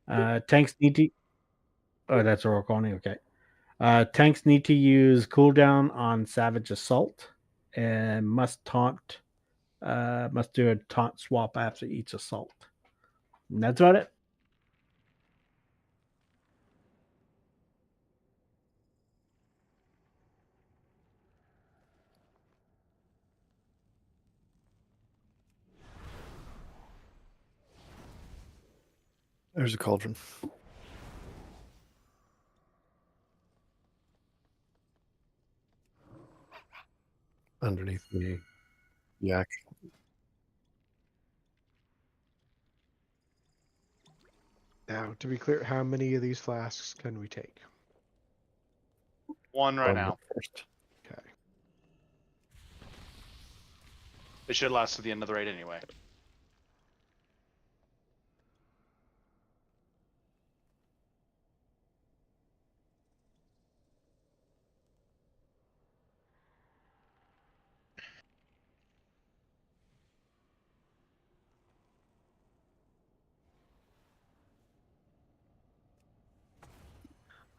Tanks need to. Oh, that's Oroconi. Okay. Tanks need to use cooldown on Savage Assault and must taunt. Must do a taunt swap after each assault. And that's about it. There's a cauldron. Underneath the yak. Now, to be clear, how many of these flasks can we take? 1 right now. First. Okay. It should last to the end of the raid anyway.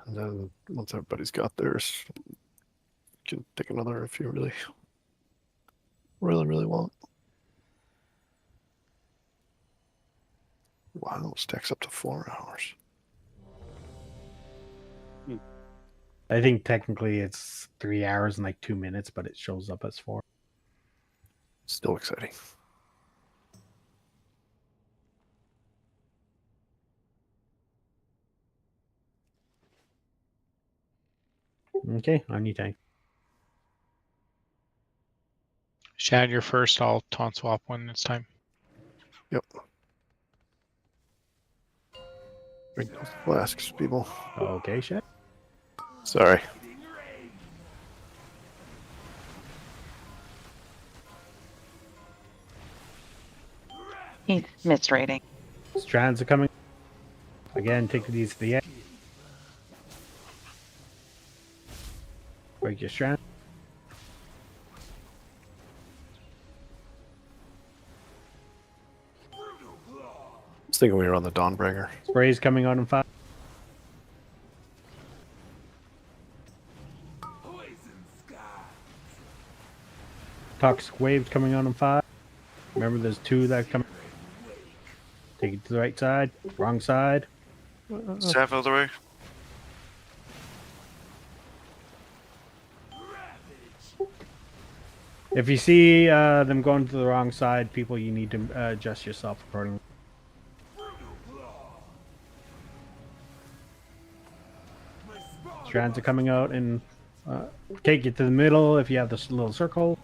And then once everybody's got theirs, you can take another if you really want. Wow, stacks up to 4 hours. I think technically it's 3 hours and like 2 minutes, but it shows up as 4. Still exciting. Okay, on you, Tank. Shan, you're first. I'll taunt swap when it's time. Yep. Bring those flasks, people. Okay, Shan. Sorry. He's misrating. Strands are coming. Again, take these to the end. Break your strand. I was thinking we were on the Dawnbringer. Spray's coming on in 5. Toxic waves coming on in 5. Remember, there's 2 that come. Take it to the right side. Wrong side. Staff out of the way. If you see them going to the wrong side, people, you need to adjust yourself accordingly. Strands are coming out and take it to the middle if you have this little circle.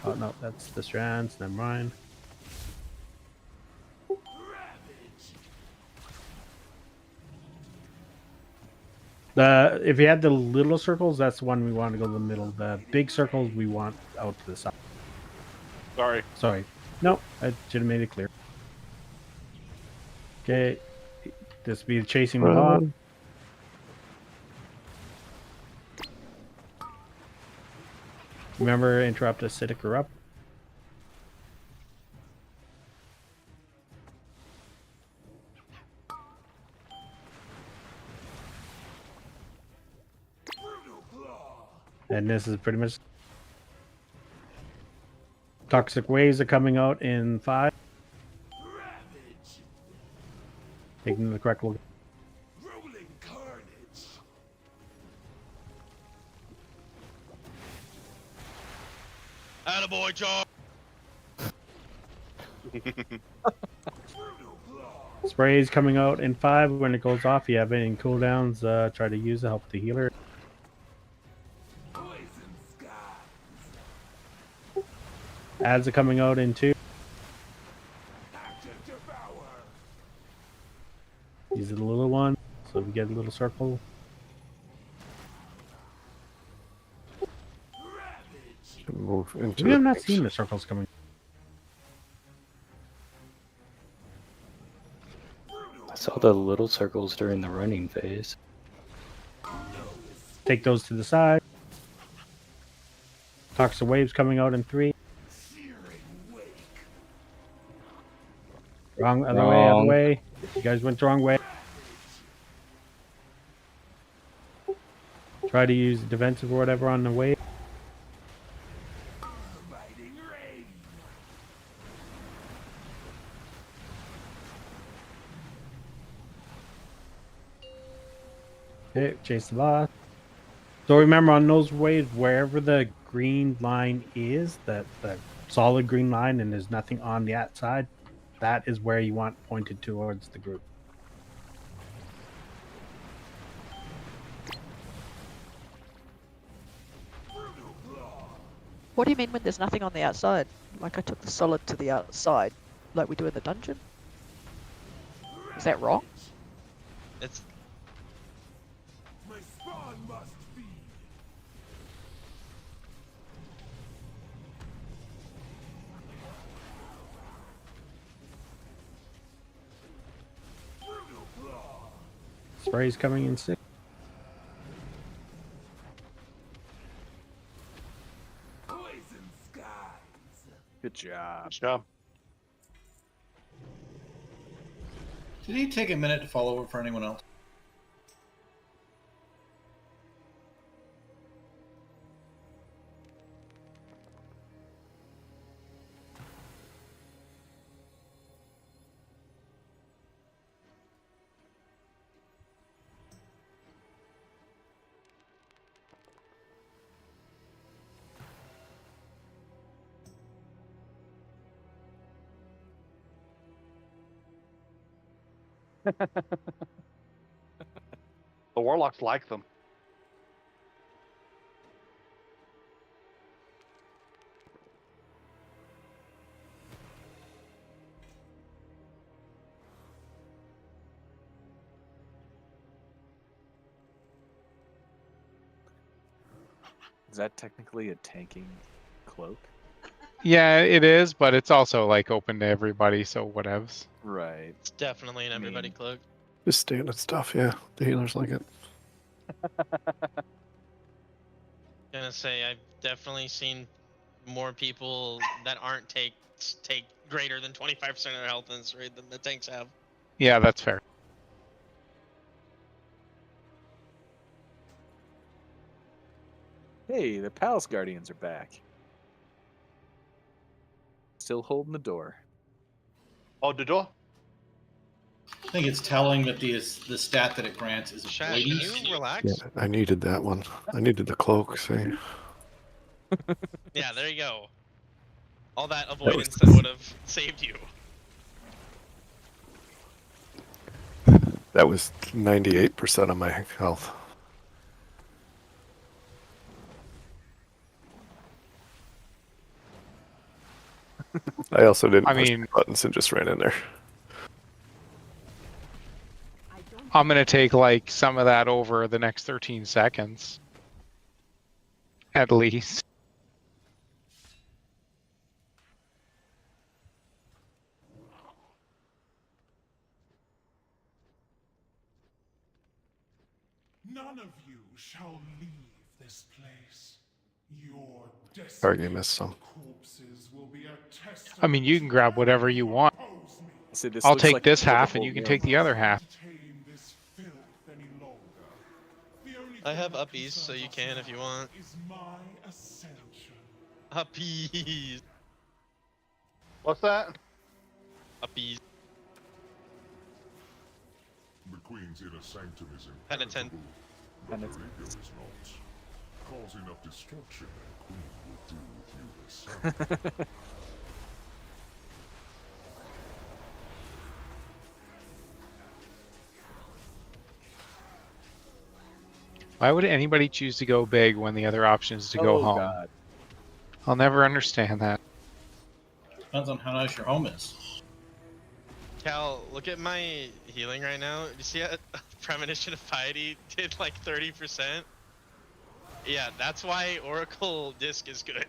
Oh no, that's the strands. Never mind. If you had the little circles, that's the one we want to go to the middle. The big circles we want out to the side. Sorry. No, I should have made it clear. Okay, this be chasing the boss. Remember, interrupt acidic erupt. And this is pretty much toxic waves are coming out in 5. Taking the correct look. Rolling carnage. Attaboy, John. Sprays coming out in 5. When it goes off, you have any cooldowns, try to use to help the healer. Ads are coming out in 2. These are the little ones, so we get a little circle. Move into We have not seen the circles coming. I saw the little circles during the running phase. Take those to the side. Toxic waves coming out in 3. Wrong, other way, other way. You guys went the wrong way. Try to use defensive or whatever on the wave. Okay, chase the boss. So remember on those waves, wherever the green line is, that the solid green line, and there's nothing on the outside, that is where you want pointed towards the group. What do you mean when there's nothing on the outside? Like I took the solid to the outside, like we do in the dungeon? Is that wrong? It's My spawn must feed. Spray's coming in 6. Good job. Good job. Did he take a minute to fall over for anyone else? The warlocks like them. Is that technically a tanking cloak? Yeah, it is, but it's also like open to everybody, so whatevs. Right. It's definitely an everybody cloak. Just standard stuff, yeah. The healers like it. Gonna say I've definitely seen more people that aren't take greater than 25% of their health in this raid than the tanks have. Yeah, that's fair. Hey, the Palace Guardians are back. Still holding the door. Oh, the door? I think it's telling that the stat that it grants is Shaq, avoidance. can you relax? Yeah, I needed that one. I needed the cloak, see. Yeah, there you go. All that avoidance that would have saved you. That was 98% of my health. I also didn't push the buttons and just ran in there. I'm gonna take like some of that over the next 13 seconds. At least. None of you shall leave this place. Your Sorry, you missed some. corpses will be a test. I mean, you can grab whatever you want. So this I'll looks take like this it's like a half and whole you can room. take the other half. Tame this filth any longer. The only I have uppies, so you can if you want. Is my ascension. Uppies. What's that? Uppies. The Queen's inner sanctum is Penitent. impenetrable, but her ego is not. Cause enough destruction, and Queen will do with you herself. Why would anybody choose to go big when the other option is to go home? God. I'll never understand that. Depends on how nice your home is. Cal, look at my healing right now. You see how Premonition of Piety did like 30%? Yeah, that's why Oracle Disc is good.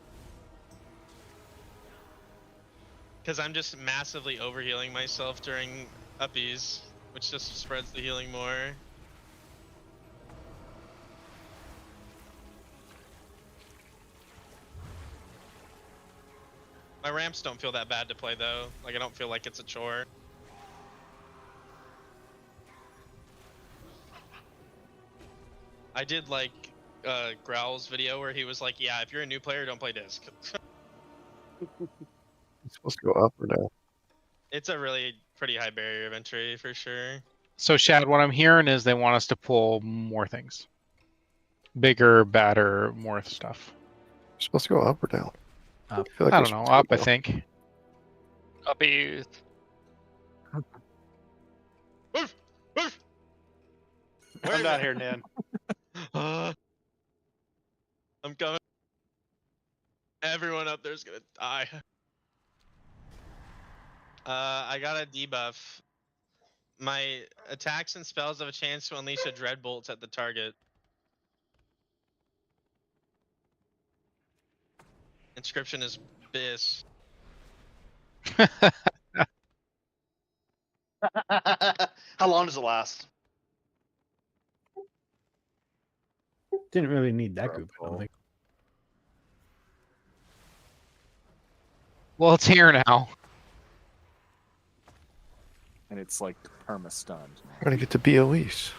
Because I'm just massively overhealing myself during uppies, which just spreads the healing more. My ramps don't feel that bad to play though. Like I don't feel like it's a chore. I did like Growl's video where he was like, yeah, if you're a new player, don't play disc. It's supposed to go up or down. It's a really pretty high barrier of entry for sure. So, Shad, what I'm hearing is they want us to pull more things. Bigger, badder, more stuff. It's supposed to go up or down. Up. I feel like I it's don't know. supposed Up, to I go think. Uppies. I'm not here, Nan. I'm coming. Everyone up there's gonna die. I got a debuff. My attacks and spells have a chance to unleash a dread bolt at the target. Inscription is Biss. How long does it last? Didn't really need that group, I don't think. Well, it's here now. And it's like perma-stunned. Trying to get to BOEs.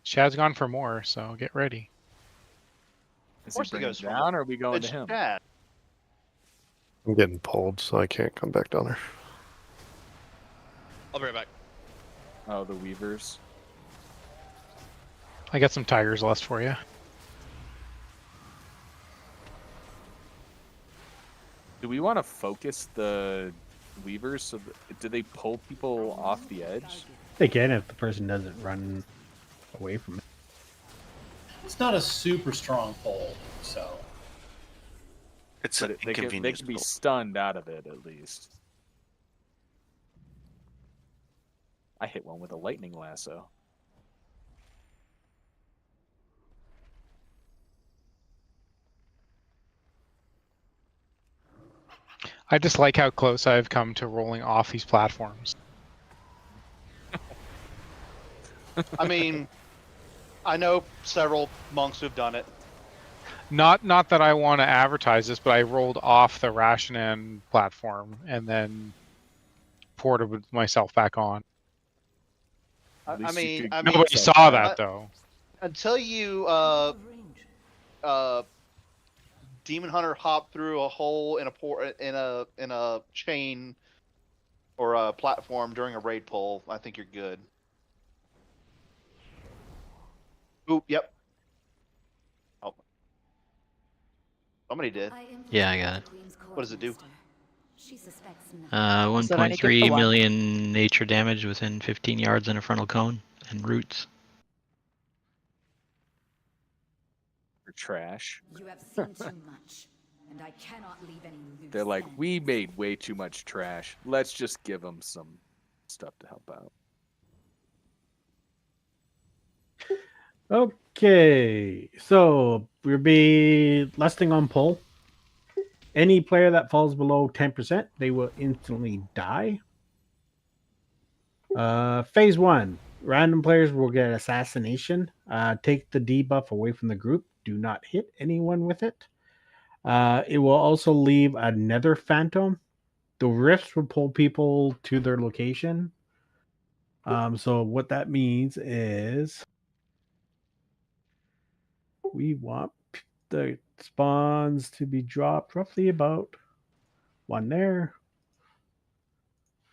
Shad's gone for more, so get ready. Is course he he bringing goes it for down, more. or are we going It's to him? Chad. I'm getting pulled, so I can't come back down there. I'll be right back. Oh, the Weavers. I got some Tigers left for you. Do we want to focus the Weavers? So do they pull people off the edge? They can if the person doesn't run away from it. It's not a super strong pull, so. It's But an they can be inconvenience. stunned out of it at least. I hit one with a lightning lasso. I just like how close I've come to rolling off these platforms. I mean, I know several monks who've done it. Not that I want to advertise this, but I rolled off the Rashanan platform and then ported myself back on. I mean, Nobody saw that though. Until you Demon Hunter hopped through a hole in a chain or a platform during a raid pull, I think you're good. Oop, yep. Oh. Somebody did. Yeah, I got it. What does it do? 1.3 million nature damage within 15 yards in a frontal cone and roots. For trash. You have seen too much, and I cannot leave any loose They're like, ends. we made way too much trash. Let's just give them some stuff to help out. Okay, so we'll be lusting on pull. Any player that falls below 10%, they will instantly die. Phase 1. Random players will get assassination. Take the debuff away from the group. Do not hit anyone with it. It will also leave a nether phantom. The rifts will pull people to their location. So what that means is we want the spawns to be dropped roughly about one there,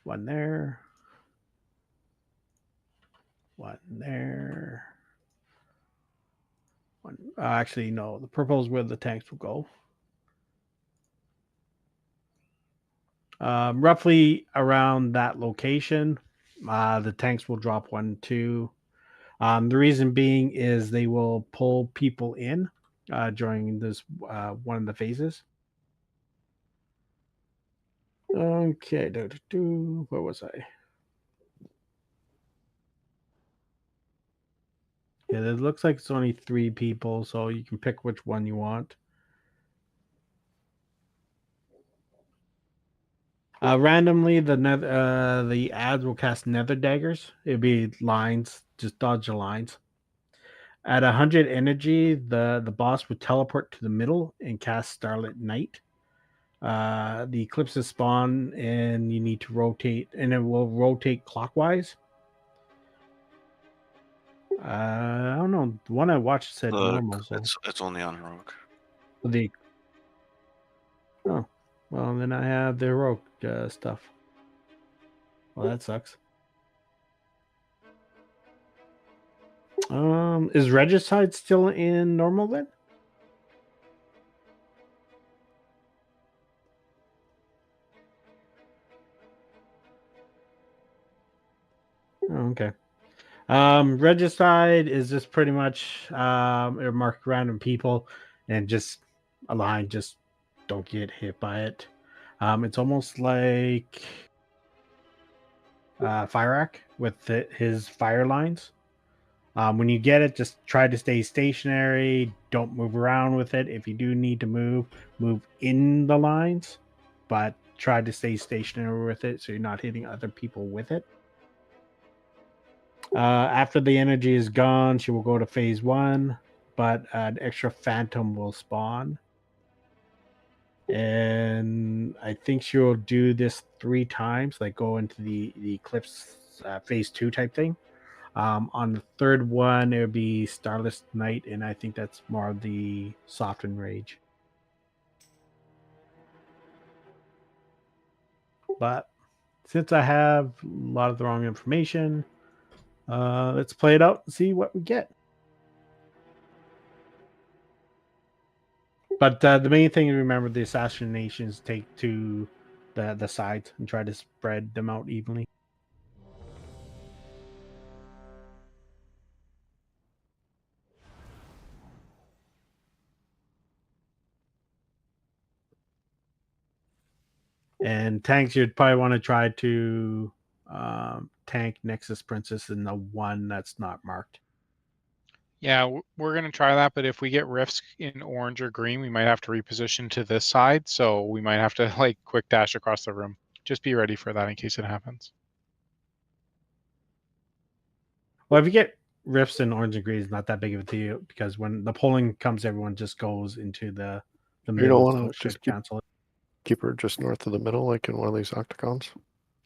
one there, one there. One. Actually, no. The purple is where the tanks will go. Roughly around that location, the tanks will drop 1, 2. The reason being is they will pull people in during this one of the phases. Okay, where was I? Yeah, it looks like it's only 3 people, so you can pick which one you want. Randomly, the ads will cast nether daggers. It'll be lines, just dodge the lines. At 100 energy, the boss would teleport to the middle and cast Starlit Night. The eclipses spawn, and you need to rotate, and it will rotate clockwise. I don't know. The one I watched said normal. So It's only on Rogue. Oh, well, then I have the heroic stuff. Well, that sucks. Is Regicide still in normal then? Oh, okay. Regicide is just pretty much it'll mark random people and just align, just don't get hit by it. It's almost like Fire with his fire lines. When you get it, just try to stay stationary. Don't move around with it. If you do need to move in the lines, but try to stay stationary with it so you're not hitting other people with it. After the energy is gone, she will go to phase 1, but an extra phantom will spawn. And I think she will do this 3 times, like go into the eclipse phase 2 type thing. On the third one, it would be Starless Night, and I think that's more of the Soften Rage. But since I have a lot of the wrong information, let's play it out and see what we get. But the main thing to remember, the assassinations take to the sides and try to spread them out evenly. And tanks, you'd probably want to try to tank Nexus Princess in the one that's not marked. Yeah, we're going to try that, but if we get rifts in orange or green, we might have to reposition to this side, so we might have to like quick dash across the room. Just be ready for that in case it happens. Well, if you get rifts in orange and green, it's not that big of a deal, because when the polling comes, everyone just goes into the middle. You don't want to so just keep her just north of the middle, like in one of these octagons?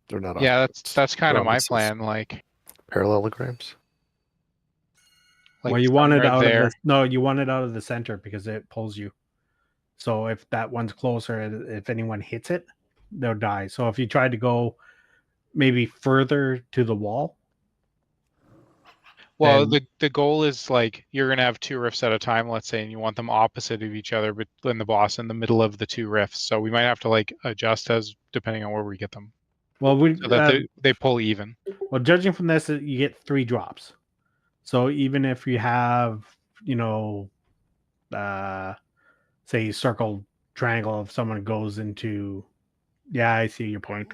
They're not. Yeah, that's kind of my obviously plan. Like parallelograms. Like well, you want it out there. of the you want it out of the center because it pulls you. So if that one's closer, if anyone hits it, they'll die. So if you try to go maybe further to the wall. Well, the goal is like you're gonna have 2 rifts at a time, let's say, and you want them opposite of each other, but then the boss in the middle of the 2 rifts. So we might have to like adjust as depending on where we get them. Well, so that they pull even. Well, judging from this, you get 3 drops. So even if you have, say circle triangle, if someone goes into, yeah, I see your point.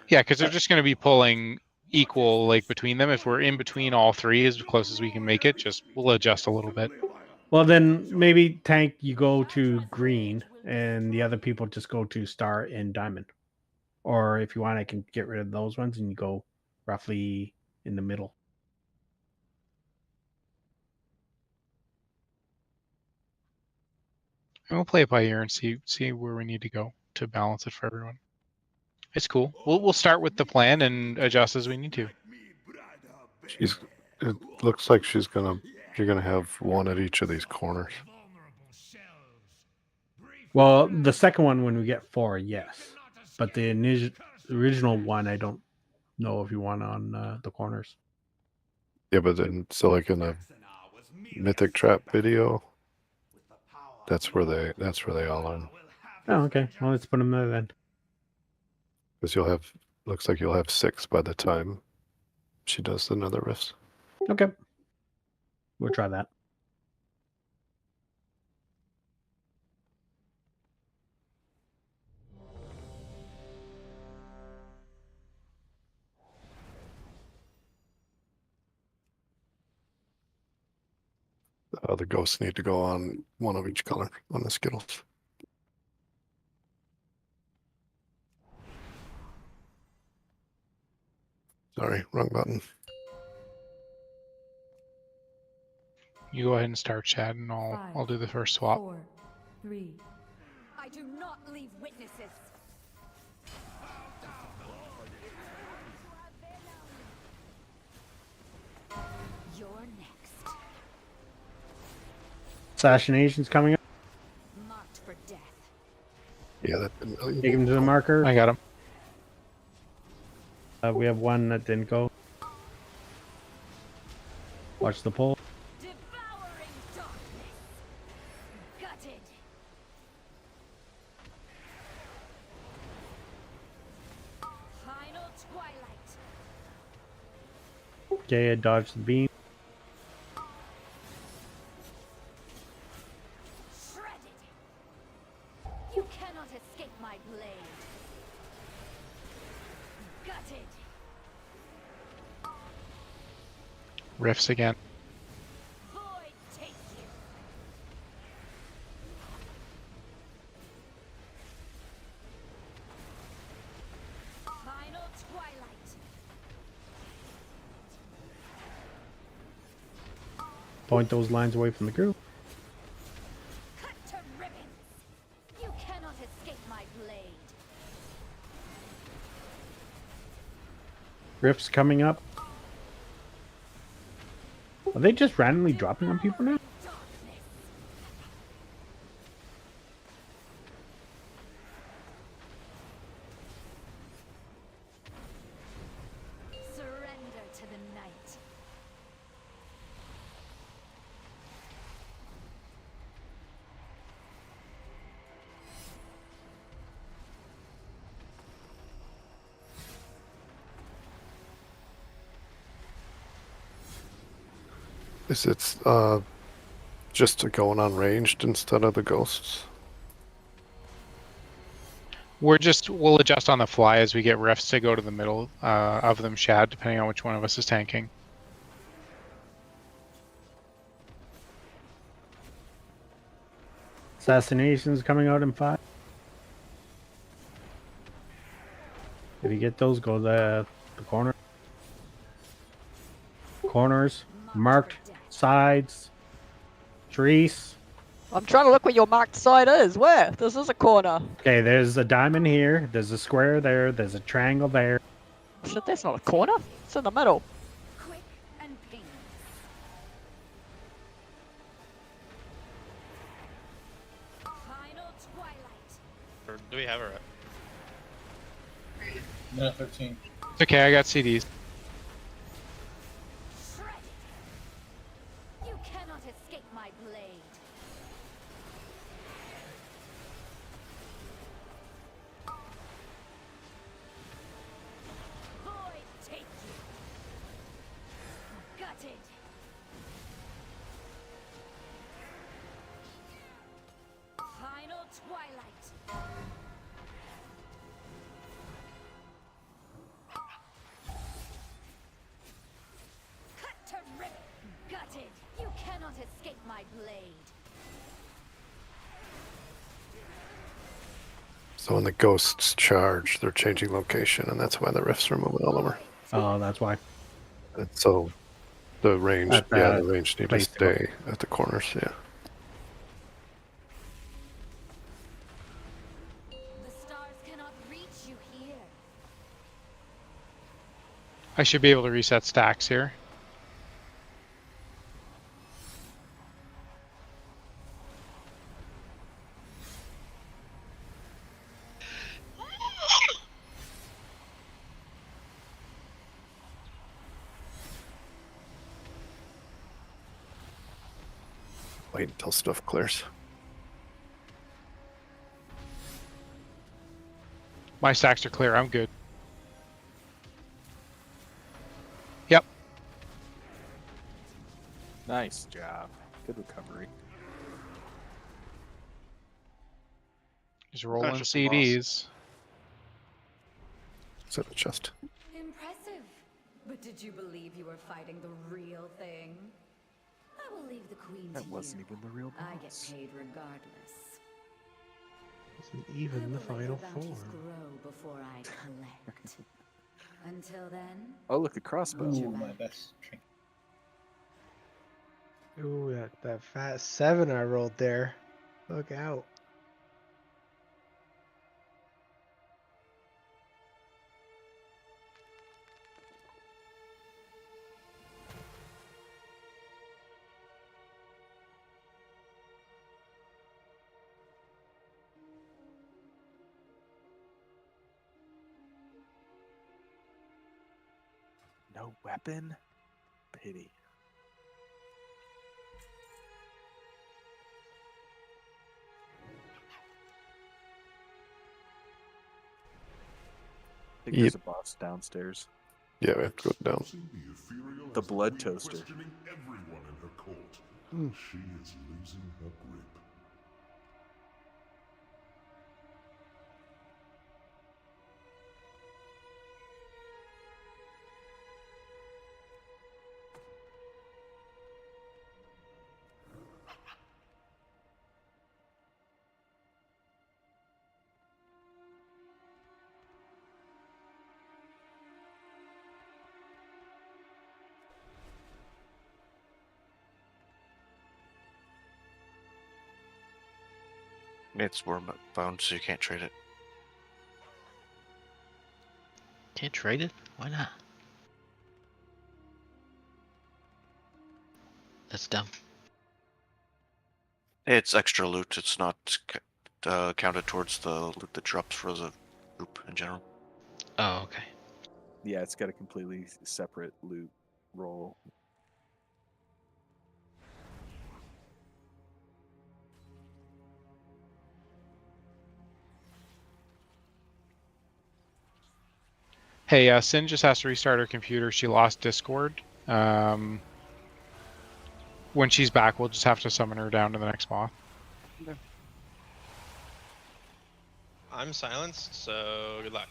Yeah, because they're just going to be pulling equal like between them. If we're in between all 3 as close as we can make it, we'll adjust a little bit. Well, then maybe tank, you go to green and the other people just go to star and diamond. Or if you want, I can get rid of those ones and you go roughly in the middle. And we'll play it by ear and see where we need to go to balance it for everyone. It's cool. We'll start with the plan and adjust as we need to. It looks like you're gonna have one at each of these corners. Well, the second one when we get 4, yes, but the original one, I don't know if you want on the corners. Yeah, but then so like in the Mythic Trap video, that's where they all are. Oh, okay. Well, let's put them there then. Because looks like you'll have 6 by the time she does the nether rifts. Okay. We'll try that. The ghosts need to go on one of each color on the Skittles. Sorry, wrong button. You go ahead and start, Chad, and I'll do the first swap. 4, 3. I do not leave witnesses. You're next. Assassination's coming up. Marked for death. Yeah, that didn't really... Take him to the marker. I got him. We have one that didn't go. Watch the pull. Devouring darkness. Gutted. Final twilight. Okay, I dodged the beam. Shredded. You cannot escape my blade. Gutted. Riffs again. Void take you. Final twilight. Point those lines away from the group. Cut to ribbons. You cannot escape my blade. Rifts coming up. Are they just randomly dropping on people now? Surrender to the night. Is it just going on ranged instead of the ghosts? We'll adjust on the fly as we get riffs to go to the middle of them, Shad, depending on which one of us is tanking. Assassinations coming out in 5. If you get those, go the corner. Corners, marked sides, trees. I'm trying to look where your marked side is. Where? This is a corner. Okay, there's a diamond here. There's a square there. There's a triangle there. Shit, that's not a corner. It's in the middle. Quick and painless. Final twilight. Or do we have a rep? Minute 13. It's okay, I got CDs. Shredded. You cannot escape my blade. Void take you. Gutted. Final twilight. Cut to ribbon. Gutted. You cannot escape my blade. So when the ghosts charge, they're changing location, and that's why the rifts are moving all over. Oh, that's why. And so the range, At yeah, that the range need to place they go. stay at the corners. Yeah. The stars cannot reach you here. I should be able to reset stacks here. Wait until stuff clears. My stacks are clear. I'm good. Yep. Nice job. Good recovery. Just rolling just a boss. CDs. Is that the chest? Impressive. But did you believe you were fighting the real thing? I will leave the queen That to wasn't you. even the real I get boss. paid regardless. Isn't even the I will let final your bounties form. grow before I collect. Until then, Oh, look, a crossbow. Ooh, my best trinket. Ooh, that fat 7 I rolled there. Look out. No weapon? Pity. I think there's a boss downstairs. Yeah, we have to go down. The blood toaster. Questioning everyone in her court. She is losing her grip. It's worm bound, so you can't trade it. Can't trade it? Why not? That's dumb. It's extra loot. It's not counted towards the loot that drops for the group in general. Oh, okay. Yeah, it's got a completely separate loot roll. Hey, Sin just has to restart her computer. She lost Discord. When she's back, we'll just have to summon her down to the next moth. I'm silenced, so good luck.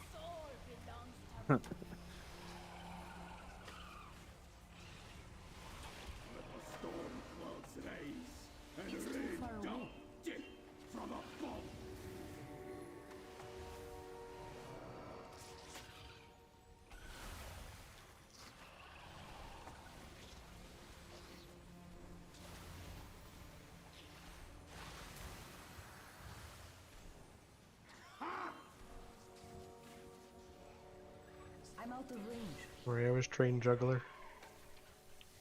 I'm out of range. Maria was trained juggler.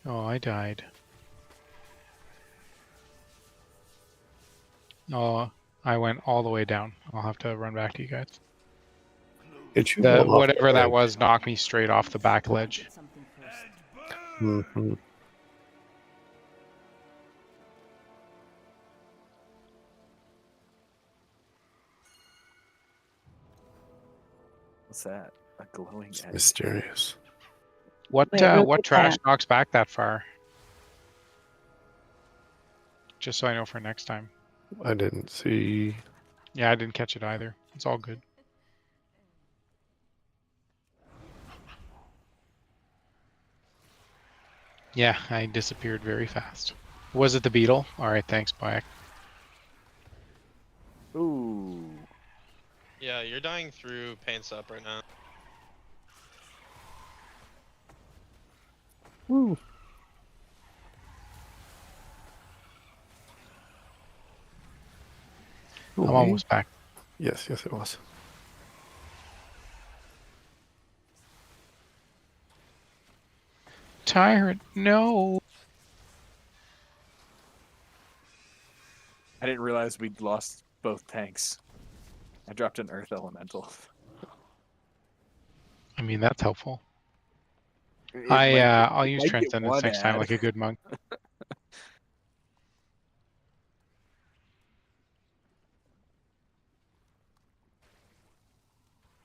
Oh, I died. Oh, I went all the way down. I'll have to run back to you guys. Did you fall off Whatever the that edge? was knocked me straight off the back ledge. Mm-hmm. What's that? A glowing egg? Mysterious. What Wait, where's what the trash cat? knocks back that far? Just so I know for next time. I didn't see. Yeah, I didn't catch it either. It's all good. Yeah, I disappeared very fast. Was it the beetle? Alright, thanks, Bayek. Ooh. Yeah, you're dying through paint up right now. Woo. I'm almost back. Yes, it was. Tyrant, no. I didn't realize we'd lost both tanks. I dropped an Earth Elemental. I mean, that's helpful. It I'll use might get Transcendence one next time ad. like a good monk. I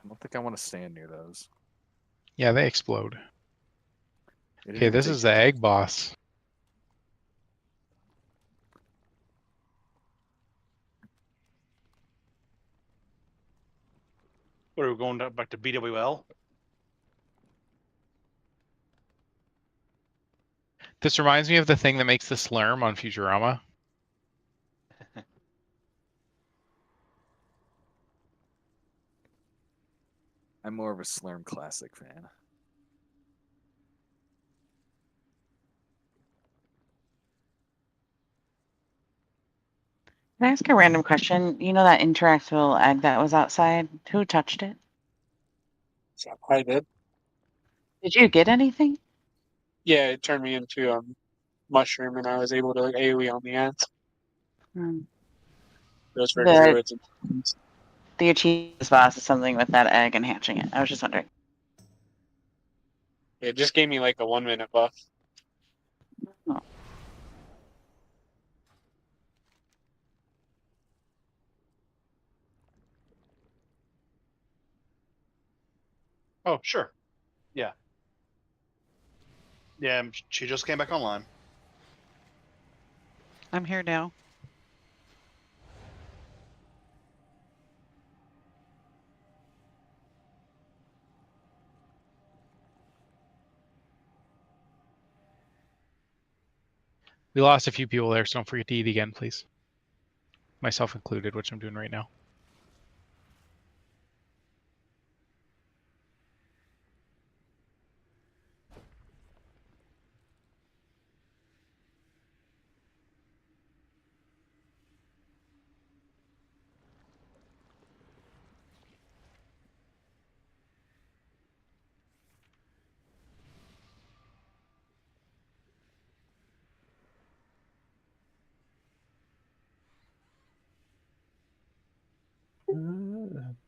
don't think I want to stand near those. Yeah, they explode. They didn't Okay, even this take is the egg boss. What are we going back to BWL? This reminds me of the thing that makes the slurm on Futurama. I'm more of a Slurm Classic fan. Can I ask a random question? You know that interactable egg that was outside? Who touched it? I did. Did you get anything? Yeah, it turned me into mushroom, and I was able to like AoE on the ants. Hmm. Those for The druids and things. the achievement boss is something with that egg and hatching it. I was just wondering. It just gave me like a 1 minute buff. Oh. Oh, sure. Yeah. Yeah, she just came back online. I'm here now. We lost a few people there, so don't forget to eat again, please. Myself included, which I'm doing right now.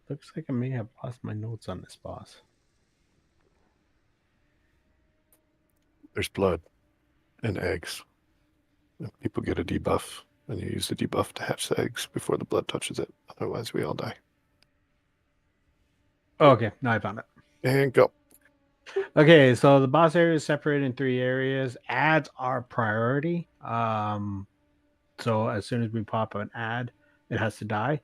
Looks like I may have lost my notes on this boss. There's blood and eggs. And people get a debuff, and you use the debuff to hatch the eggs before the blood touches it. Otherwise, we all die. Okay, now I found it. And go. Okay, so the boss area is separated in 3 areas. Ads are priority. So as soon as we pop an ad, it has to die.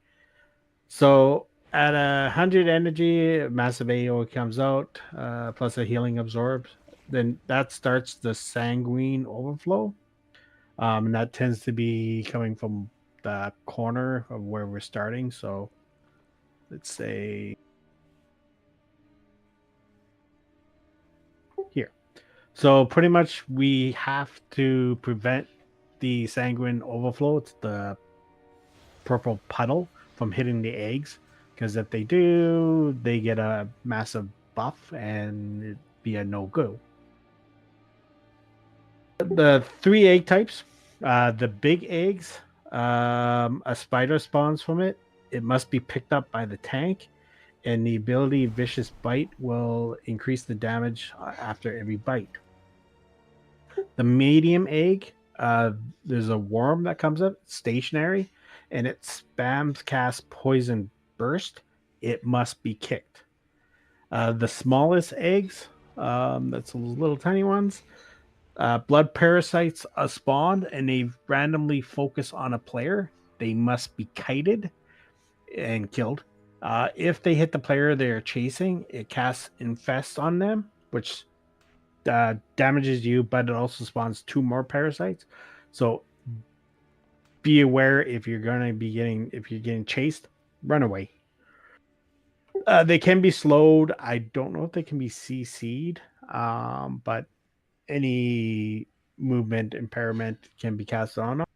So at 100 energy, massive AO comes out, plus a healing absorbs. Then that starts the sanguine overflow. And that tends to be coming from the corner of where we're starting. So let's say here. So pretty much we have to prevent the sanguine overflow. It's the purple puddle from hitting the eggs, because if they do, they get a massive buff and it'd be a no-go. The 3 egg types, the big eggs, a spider spawns from it. It must be picked up by the tank, and the ability Vicious Bite will increase the damage after every bite. The medium egg, there's a worm that comes up, stationary, and it spams cast Poison Burst. It must be kicked. The smallest eggs, that's those little tiny ones, blood parasites are spawned, and they randomly focus on a player. They must be kited and killed. If they hit the player they're chasing, it casts Infest on them, which damages you, but it also spawns 2 more parasites. So be aware if you're getting chased, run away. They can be slowed. I don't know if they can be CC'd, but any movement impairment can be cast on them.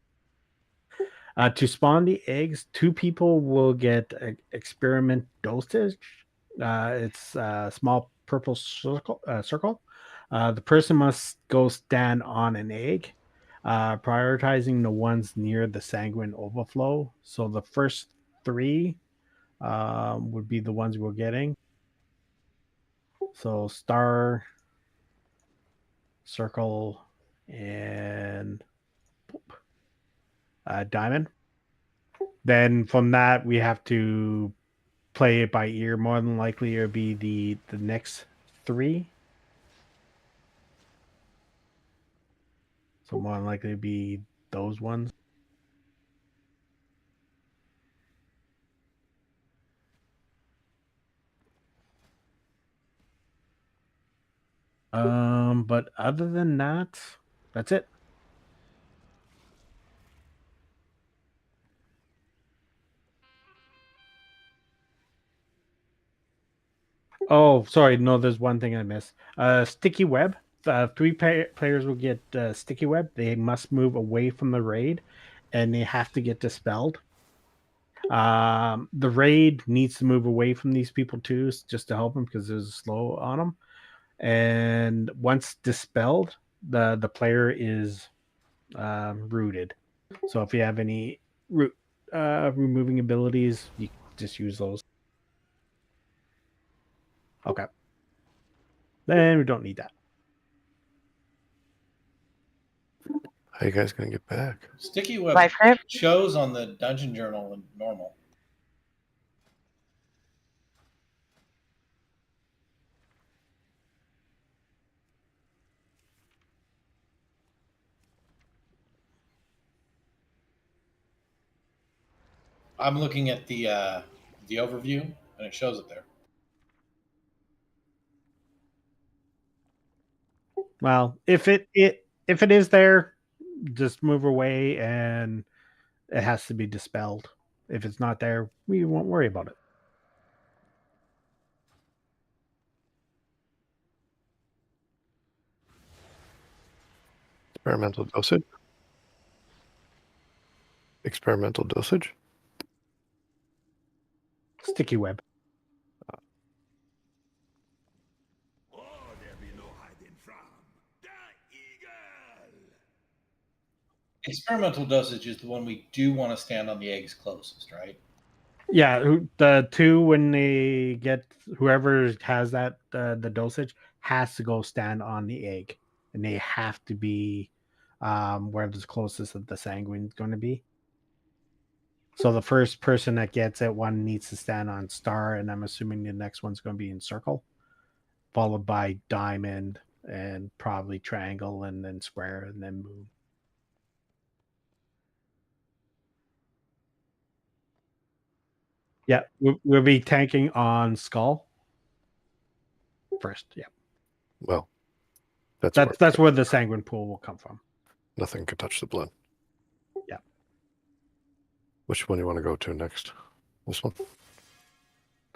To spawn the eggs, 2 people will get experiment dosage. It's a small purple circle. The person must go stand on an egg, prioritizing the ones near the sanguine overflow. So the first 3 would be the ones we're getting. So star, circle, and diamond. Then from that we have to play it by ear. More than likely it'll be the next 3. So more than likely it'll be those ones. But other than that, that's it. Oh, sorry. No, there's one thing I missed. Sticky web. 3 players will get sticky web. They must move away from the raid, and they have to get dispelled. The raid needs to move away from these people too, just to help them because there's a slow on them. And once dispelled, the player is rooted. So if you have any removing abilities, you just use those. Okay. Then we don't need that. How you guys gonna get back? Sticky web Life grip? shows on the dungeon journal and normal. I'm looking at the overview and it shows it there. Well, if it is there, just move away and it has to be dispelled. If it's not there, we won't worry about it. Experimental dosage. Experimental dosage. Sticky web. Experimental dosage is the one we do want to stand on the eggs closest, right? Yeah, the 2 when they get whoever has that the dosage has to go stand on the egg, and they have to be where the closest that the sanguine is going to be. So the first person that gets it, one needs to stand on star, and I'm assuming the next one's going to be in circle, followed by diamond, and probably triangle, and then square, and then moon. Yeah, we'll be tanking on skull first. Yeah. Well, that's where the sanguine pool will come from. Nothing could touch the blood. Yeah. Which one do you want to go to next? This one?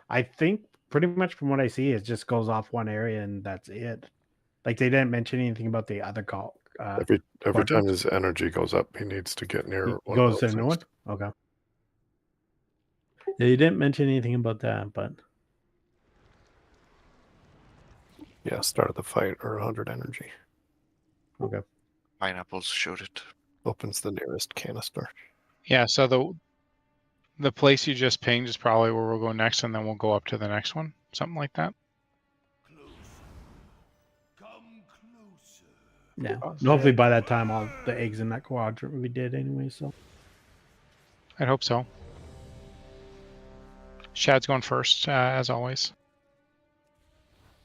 I think pretty much from what I see, it just goes off one area and that's it. Like they didn't mention anything about the other call. Every time his energy goes up, he needs to get near one goes of to those a new things. one. Okay. Yeah, you didn't mention anything about that, but yeah, start of the fight or 100 energy. Okay. Pineapples showed it. Opens the nearest canister. Yeah, so the place you just pinged is probably where we'll go next, and then we'll go up to the next one. Something like that. yeah. Hopefully by that time all the eggs in that quadrant will be dead anyway, so I'd hope so. Shad's going first, as always.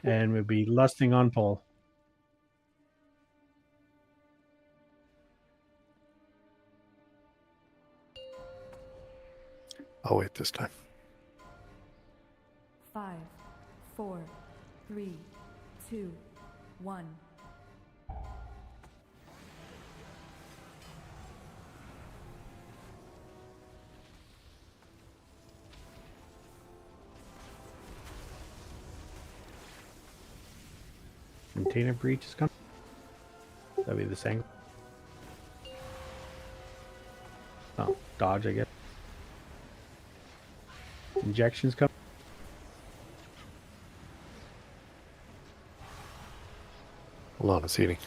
And we'll be lusting on pole. I'll wait this time. 5, 4, 3, 2, 1. Container breach is coming. That'd be the same. Oh, dodge, I guess. Injections come. Hold on, it's eating.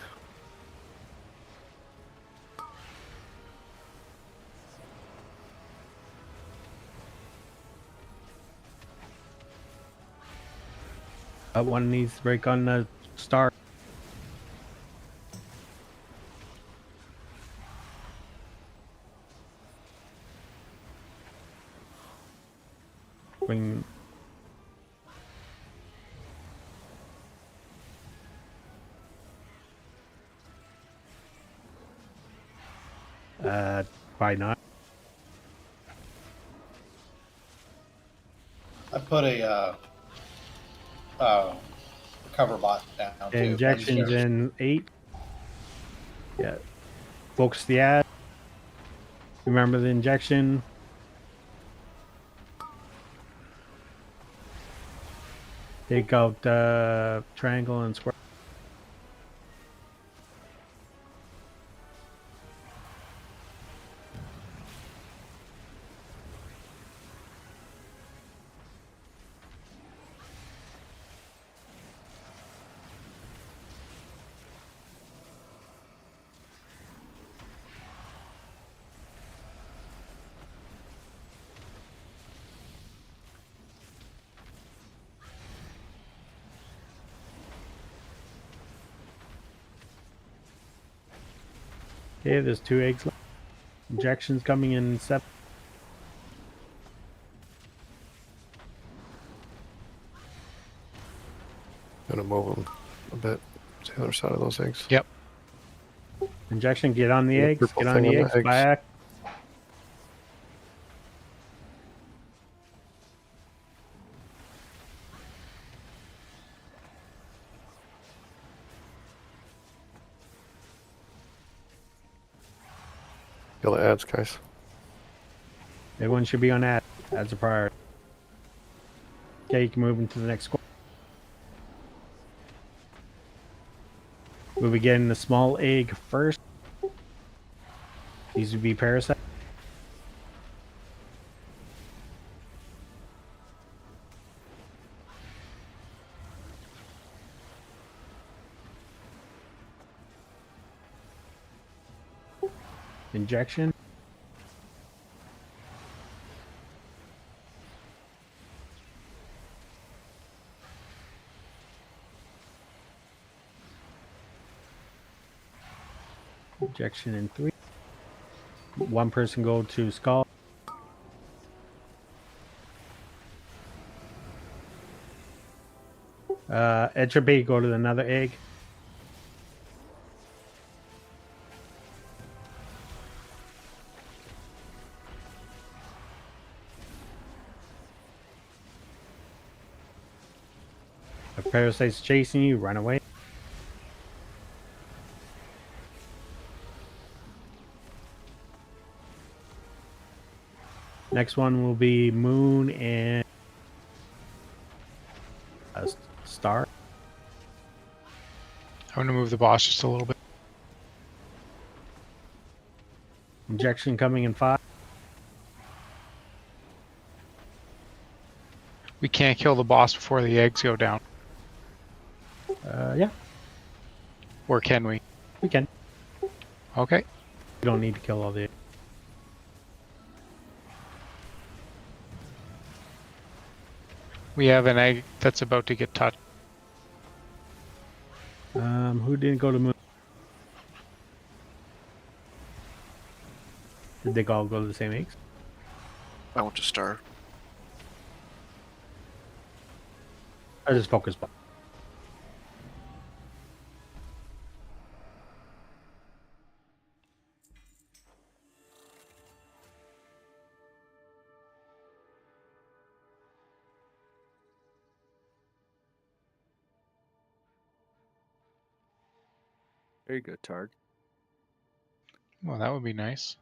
One needs to break on the star. Bring. Probably not. I put a recover bot down too. Injections in 8. Yeah. Focus the ad. Remember the injection. Take out triangle and square. Okay, there's 2 eggs left. Injections coming in 7. Gonna move them a bit to the other side of those eggs. Yep. Injection, get on the Yeah, eggs. purple Get on thing the on eggs. the eggs. Back. Kill the ads, guys. Everyone should be on ad. Ad's a priority. Okay, you can move into the next square. We'll be getting the small egg first. These would be parasites. Injection. Injection in 3. One person go to skull. Entropy, go to another egg. If parasite's chasing you, run away. Next one will be moon and a star. I'm going to move the boss just a little bit. Injection coming in 5. We can't kill the boss before the eggs go down. Yeah, Or can we? we can. Okay. We don't need to kill all the. We have an egg that's about to get touched. Who didn't go to moon? Did they all go to the same eggs? I went to star. I just focus. Very good, Targ. Well, that would be nice.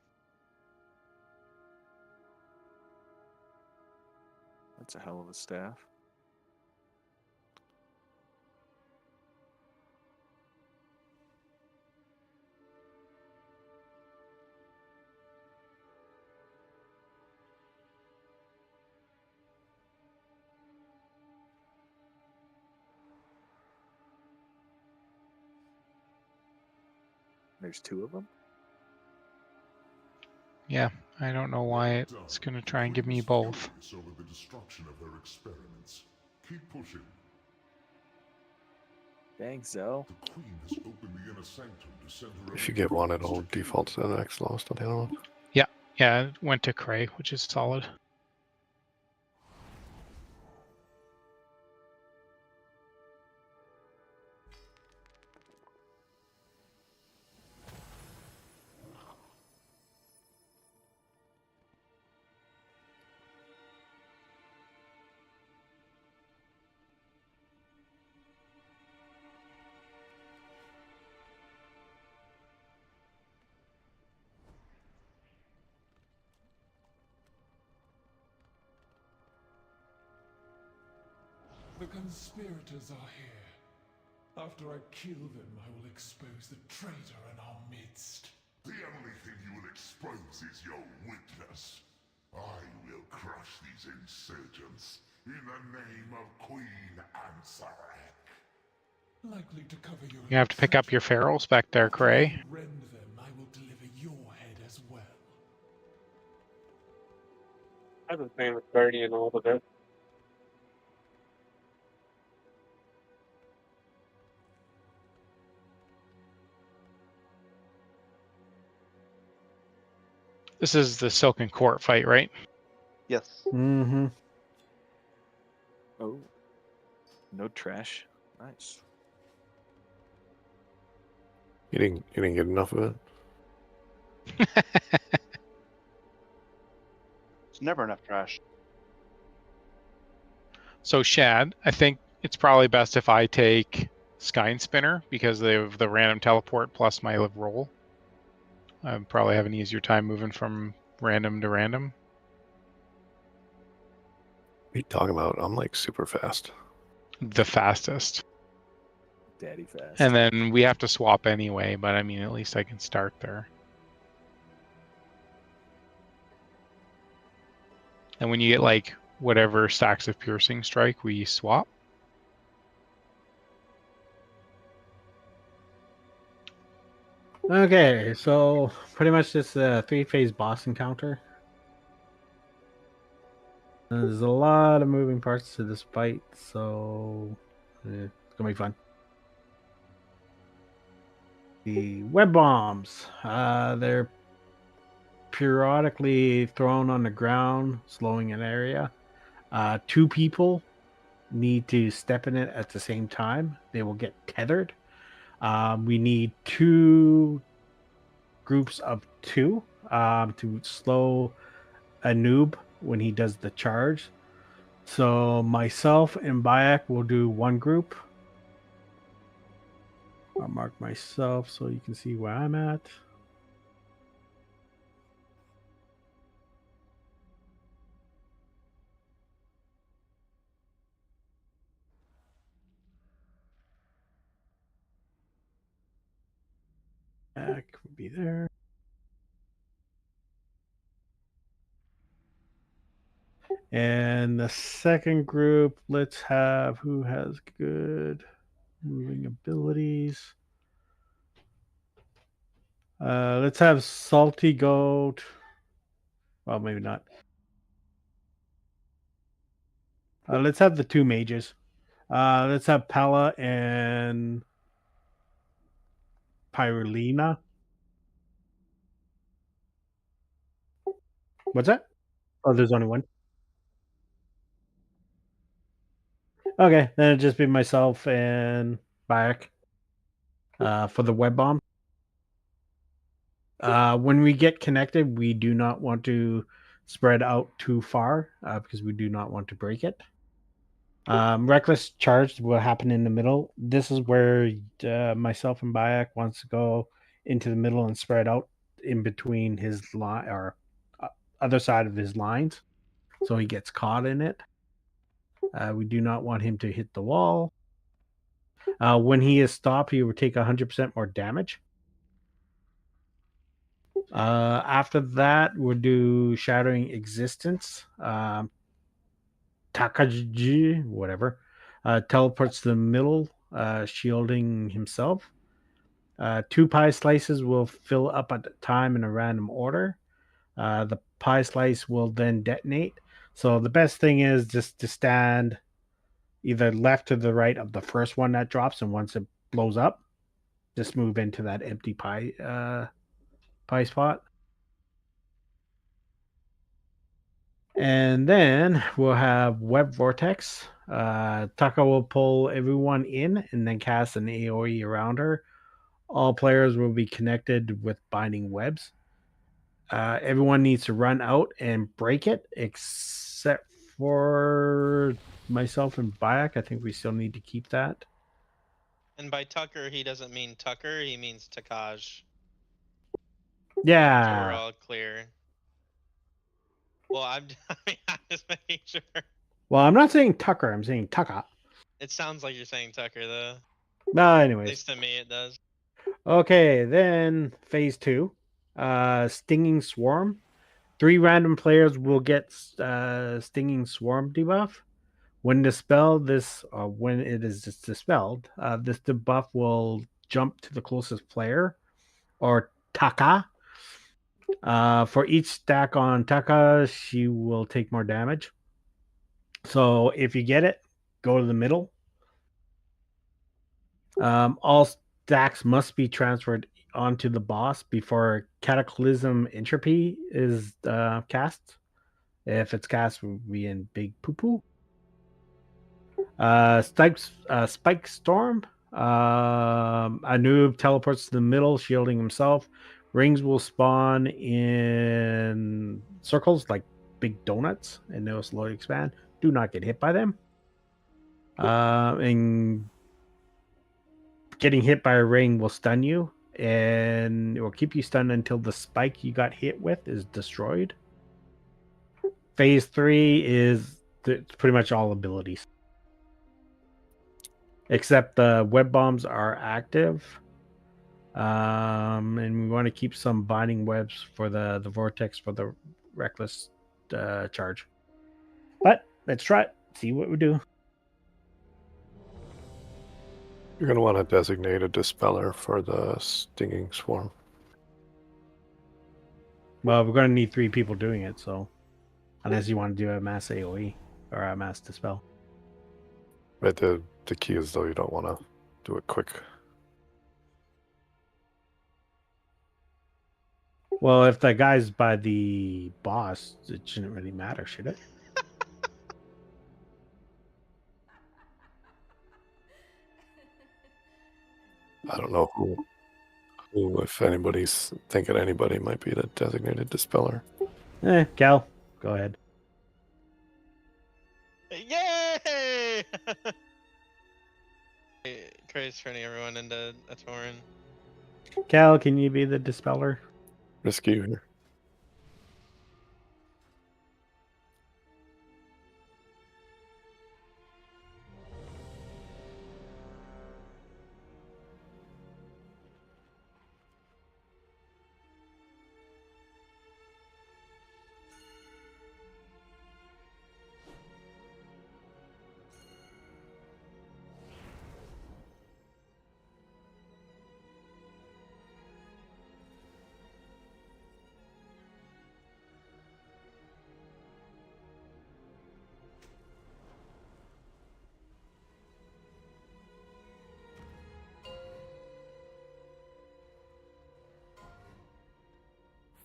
That's a hell of a staff. There's 2 of them. Yeah, I don't know why it's going to try and give me both. Over the destruction of her experiments. Keep pushing. Thanks, Zell. The Queen has opened the inner sanctum to send her. If you get one, it'll default to the next lowest on the other one. Yeah, it went to Cray, which is solid. The conspirators are here. After I kill them, I will expose the traitor in our midst. The only thing you will expose is your weakness. I will crush these insurgents in the name of Queen Ansarek. Likely to cover your. You have to pick up your ferals back there, Cray. Rend them, I will deliver your head as well. I've been playing with Guardian a little bit. This is the Silken Court fight, right? Yes. Mm-hmm. Oh. No trash. Nice. You didn't get enough of it. It's never enough trash. So Shad, I think it's probably best if I take Skyne Spinner because they have the random teleport plus my live roll. I probably have an easier time moving from random to random. What are you talking about? I'm like super fast. The fastest. Daddy fast. And then we have to swap anyway, but I mean, at least I can start there. And when you get like whatever stacks of piercing strike, we swap. Okay, so pretty much this 3-phase boss encounter. There's a lot of moving parts to this fight, so it's gonna be fun. The web bombs, they're periodically thrown on the ground, slowing an area. 2 people need to step in it at the same time. They will get tethered. We need 2 groups of 2 to slow a noob when he does the charge. So myself and Bayak will do 1 group. I'll mark myself so you can see where I'm at. Back will be there. And the second group, let's have who has good moving abilities. Let's have Salty Goat. Well, maybe not. Let's have the 2 mages. Let's have Pella and Pyrulina. What's that? Oh, there's only 1. Okay, then it'd just be myself and Bayak for the web bomb. When we get connected, we do not want to spread out too far because we do not want to break it. Reckless charge will happen in the middle. This is where myself and Bayak wants to go into the middle and spread out in between his line or other side of his lines, so he gets caught in it. We do not want him to hit the wall. When he is stopped, he will take 100% more damage. After that, we'll do Shattering Existence. Takajiji, whatever, teleports to the middle, shielding himself. 2 pie slices will fill up at a time in a random order. The pie slice will then detonate. So the best thing is just to stand either left to the right of the first one that drops, and once it blows up, just move into that empty pie spot. And then we'll have Web Vortex. Taka will pull everyone in and then cast an AoE around her. All players will be connected with binding webs. Everyone needs to run out and break it, except for myself and Bayak. I think we still need to keep that. And by Tucker, he doesn't mean Tucker. He means Takaj. Yeah. So we're all clear. Well, I'm just making sure. Well, I'm not saying Tucker. I'm saying Taka. It sounds like you're saying Tucker, though. No, At anyways. least to me, it does. Okay, then phase 2. Stinging Swarm. 3 random players will get Stinging Swarm debuff. When it is dispelled, this debuff will jump to the closest player, or Taka. For each stack on Taka, she will take more damage. So if you get it, go to the middle. All stacks must be transferred onto the boss before Cataclysm Entropy is cast. If it's cast, we'll be in big poo-poo. Spike Storm. A noob teleports to the middle, shielding himself. Rings will spawn in circles like big donuts, and they'll slowly expand. Do not get hit by them. And getting hit by a ring will stun you, and it will keep you stunned until the spike you got hit with is destroyed. Phase 3 is pretty much all abilities. Except the web bombs are active. And we want to keep some binding webs for the vortex for the reckless charge. But let's try it. See what we do. You're going to want to designate a dispeller for the Stinging Swarm. Well, we're going to need 3 people doing it, so unless you want to do a mass AoE or a mass dispel. Right, the key is, though, you don't want to do it quick. Well, if the guy's by the boss, it shouldn't really matter, should it? I don't know who, if anybody's thinking anybody might be the designated dispeller. Cal, go ahead. Yay! Craig's turning everyone into a Tauren. Cal, can you be the dispeller? Risky here.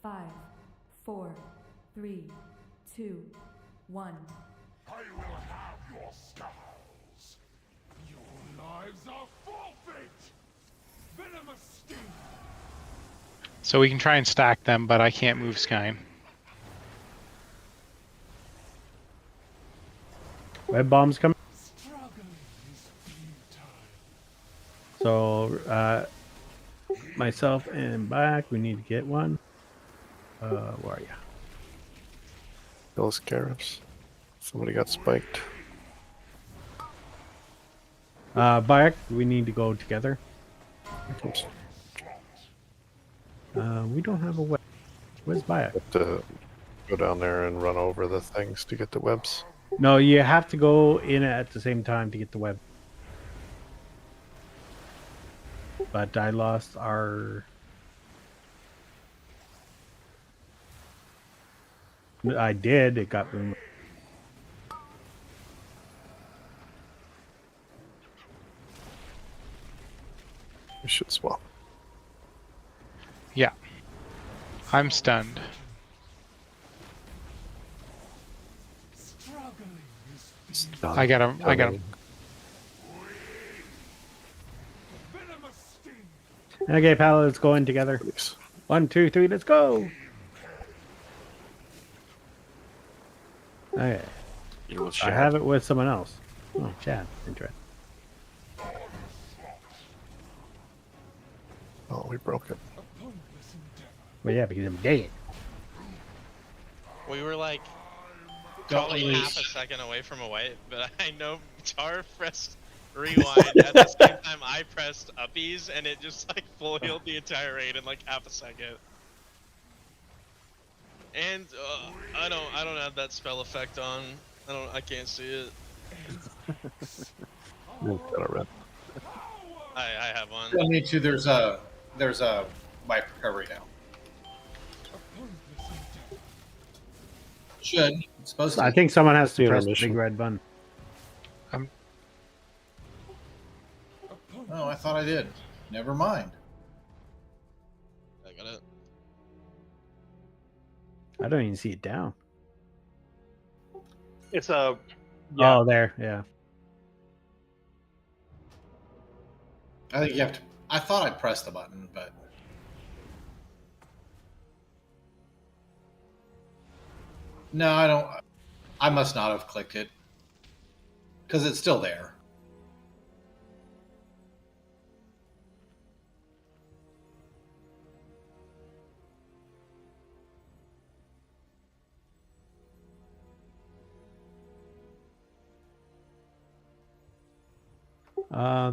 Five, 4, 3, 2, 1. I will have your skulls. Your lives are forfeit. Venomous sting. So we can try and stack them, but I can't move Skyn. Web bombs coming. So, myself and back, we need to get one. Where are you? Those scarabs. Somebody got spiked. Bayak, we need to go together. We don't have a web. Where's Bayak? Have to go down there and run over the things to get the webs. No, you have to go in at the same time to get the web. but I lost our. I did. It got removed. We should swap. Yeah. I'm stunned. I got him. I got him. Okay, pal, let's go in together. 1, 2, 3, let's go. Okay. You with I Chad. have it with someone else. Oh, Chad. Interesting. Oh, we broke it. Well, yeah, because I'm dead. We were like Don't probably release. half a second away from a wipe, but I know Tar pressed rewind at the same time I pressed uppies, and it just like full healed the entire raid in like half a second. And I don't have that spell effect on. I can't see it. I have one. Don't need to. There's a wipe recovery now. Should. It's supposed to. I think someone has to The press the intermission. big red button. Oh, I thought I did. Never mind. I got it. I don't even see it down. It's a. Yeah. Oh, there. Yeah. I think you have to. I thought I pressed the button, but no, I don't. I must not have clicked it because it's still there.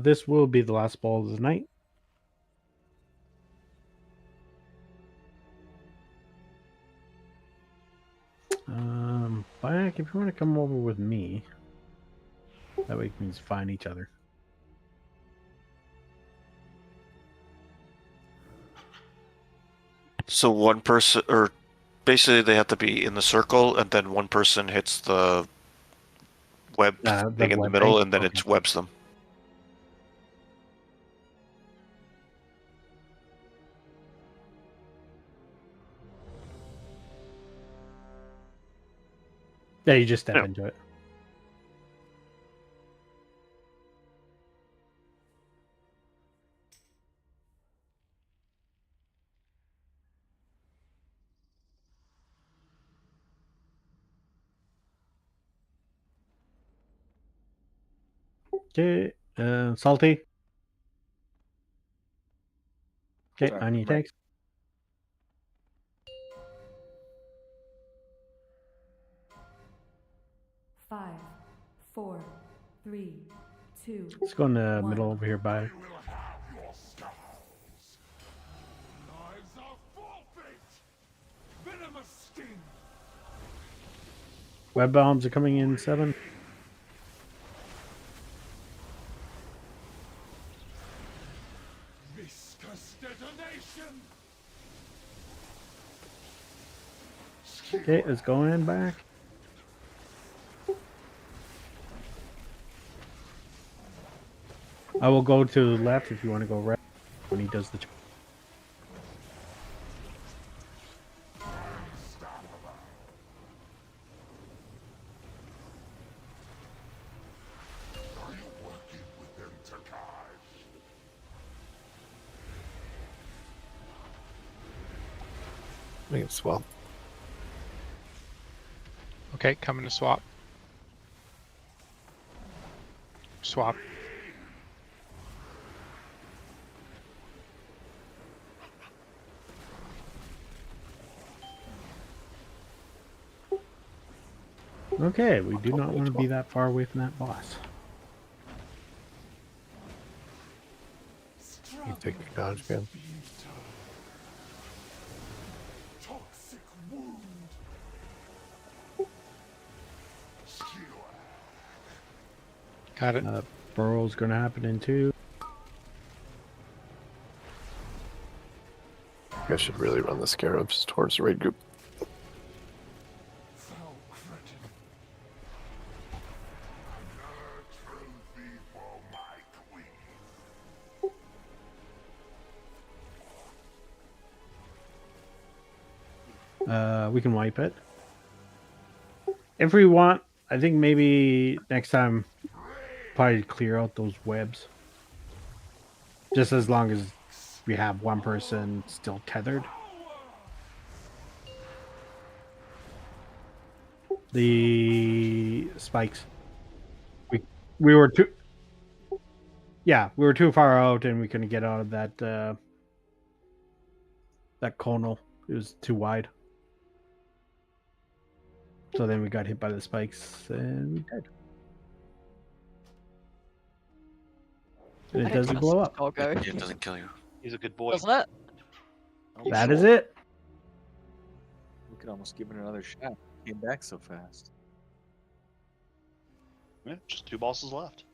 This will be the last ball of the night. Back if you want to come over with me. That way we can find each other. So one person, or basically they have to be in the circle, and then one person hits the web thing in the web middle, thing? and then it webs them. Yeah, you just step Yeah. into it. Okay, salty. Okay, on your Right. takes. Five, 4, 3, 2. Let's go in the middle over here by. Web bombs are coming in 7. Viscous detonation. Okay, let's go in back. I will go to the left if you want to go right when he does the. I think it's swap. Okay, coming to swap. Swap. Okay, we do not want to be that far away from that boss. You take your dodge again. Toxic wound. Got it. Burrow's going to happen in 2. I should really run the scarabs towards the raid group. We can wipe it. If we want, I think maybe next time, probably clear out those webs. Just as long as we have one person still tethered. The spikes. We were too. Yeah, we were too far out, and we couldn't get out of that that conal. It was too wide. So then we got hit by the spikes, and we died. And it doesn't blow up. Doggo. Yeah, it doesn't kill you. He's a good boy. Doesn't it? That is it. We could almost give it another shot. Came back so fast. Yeah, just 2 bosses left.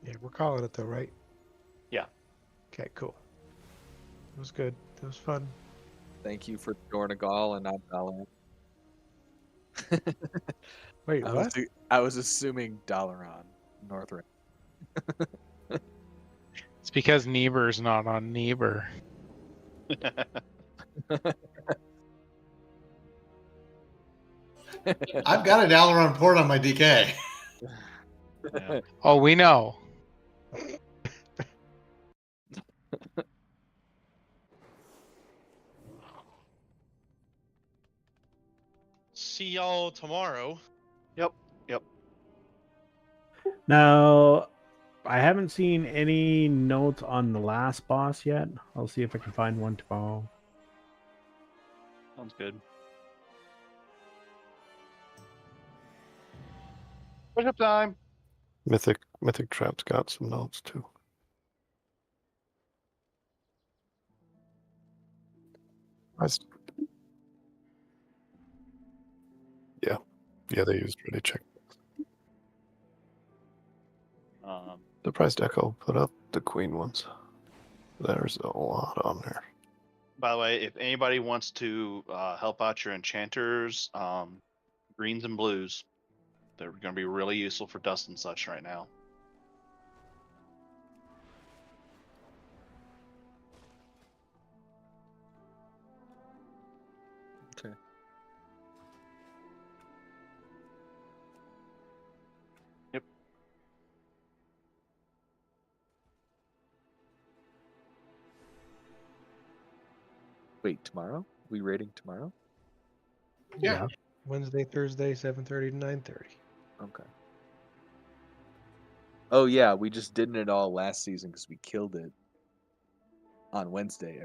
Yeah, we're calling it though, right? Yeah. Okay, cool. It was good. It was fun. Thank you for Dornagal and not Dalaran. Wait, what? I was assuming Dalaran, Northrend. It's because Nerub'ar's not on Nerub'ar. I've got a Dalaran port on my DK. Yeah. Oh, we know. See y'all tomorrow. Yep. Now, I haven't seen any notes on the last boss yet. I'll see if I can find one tomorrow. Sounds good. Push-up time. Mythic Trap's got some notes too. Yeah, they used ready check. Surprised Echo put up the Queen ones. There's a lot on there. By the way, if anybody wants to help out your enchanters, greens and blues, they're going to be really useful for dust and such right now. Okay. Yep. Wait, tomorrow? We raiding tomorrow? Yeah. Wednesday, Thursday, 7:30 to 9:30. Okay. Oh yeah, we just didn't at all last season because we killed it on Wednesday.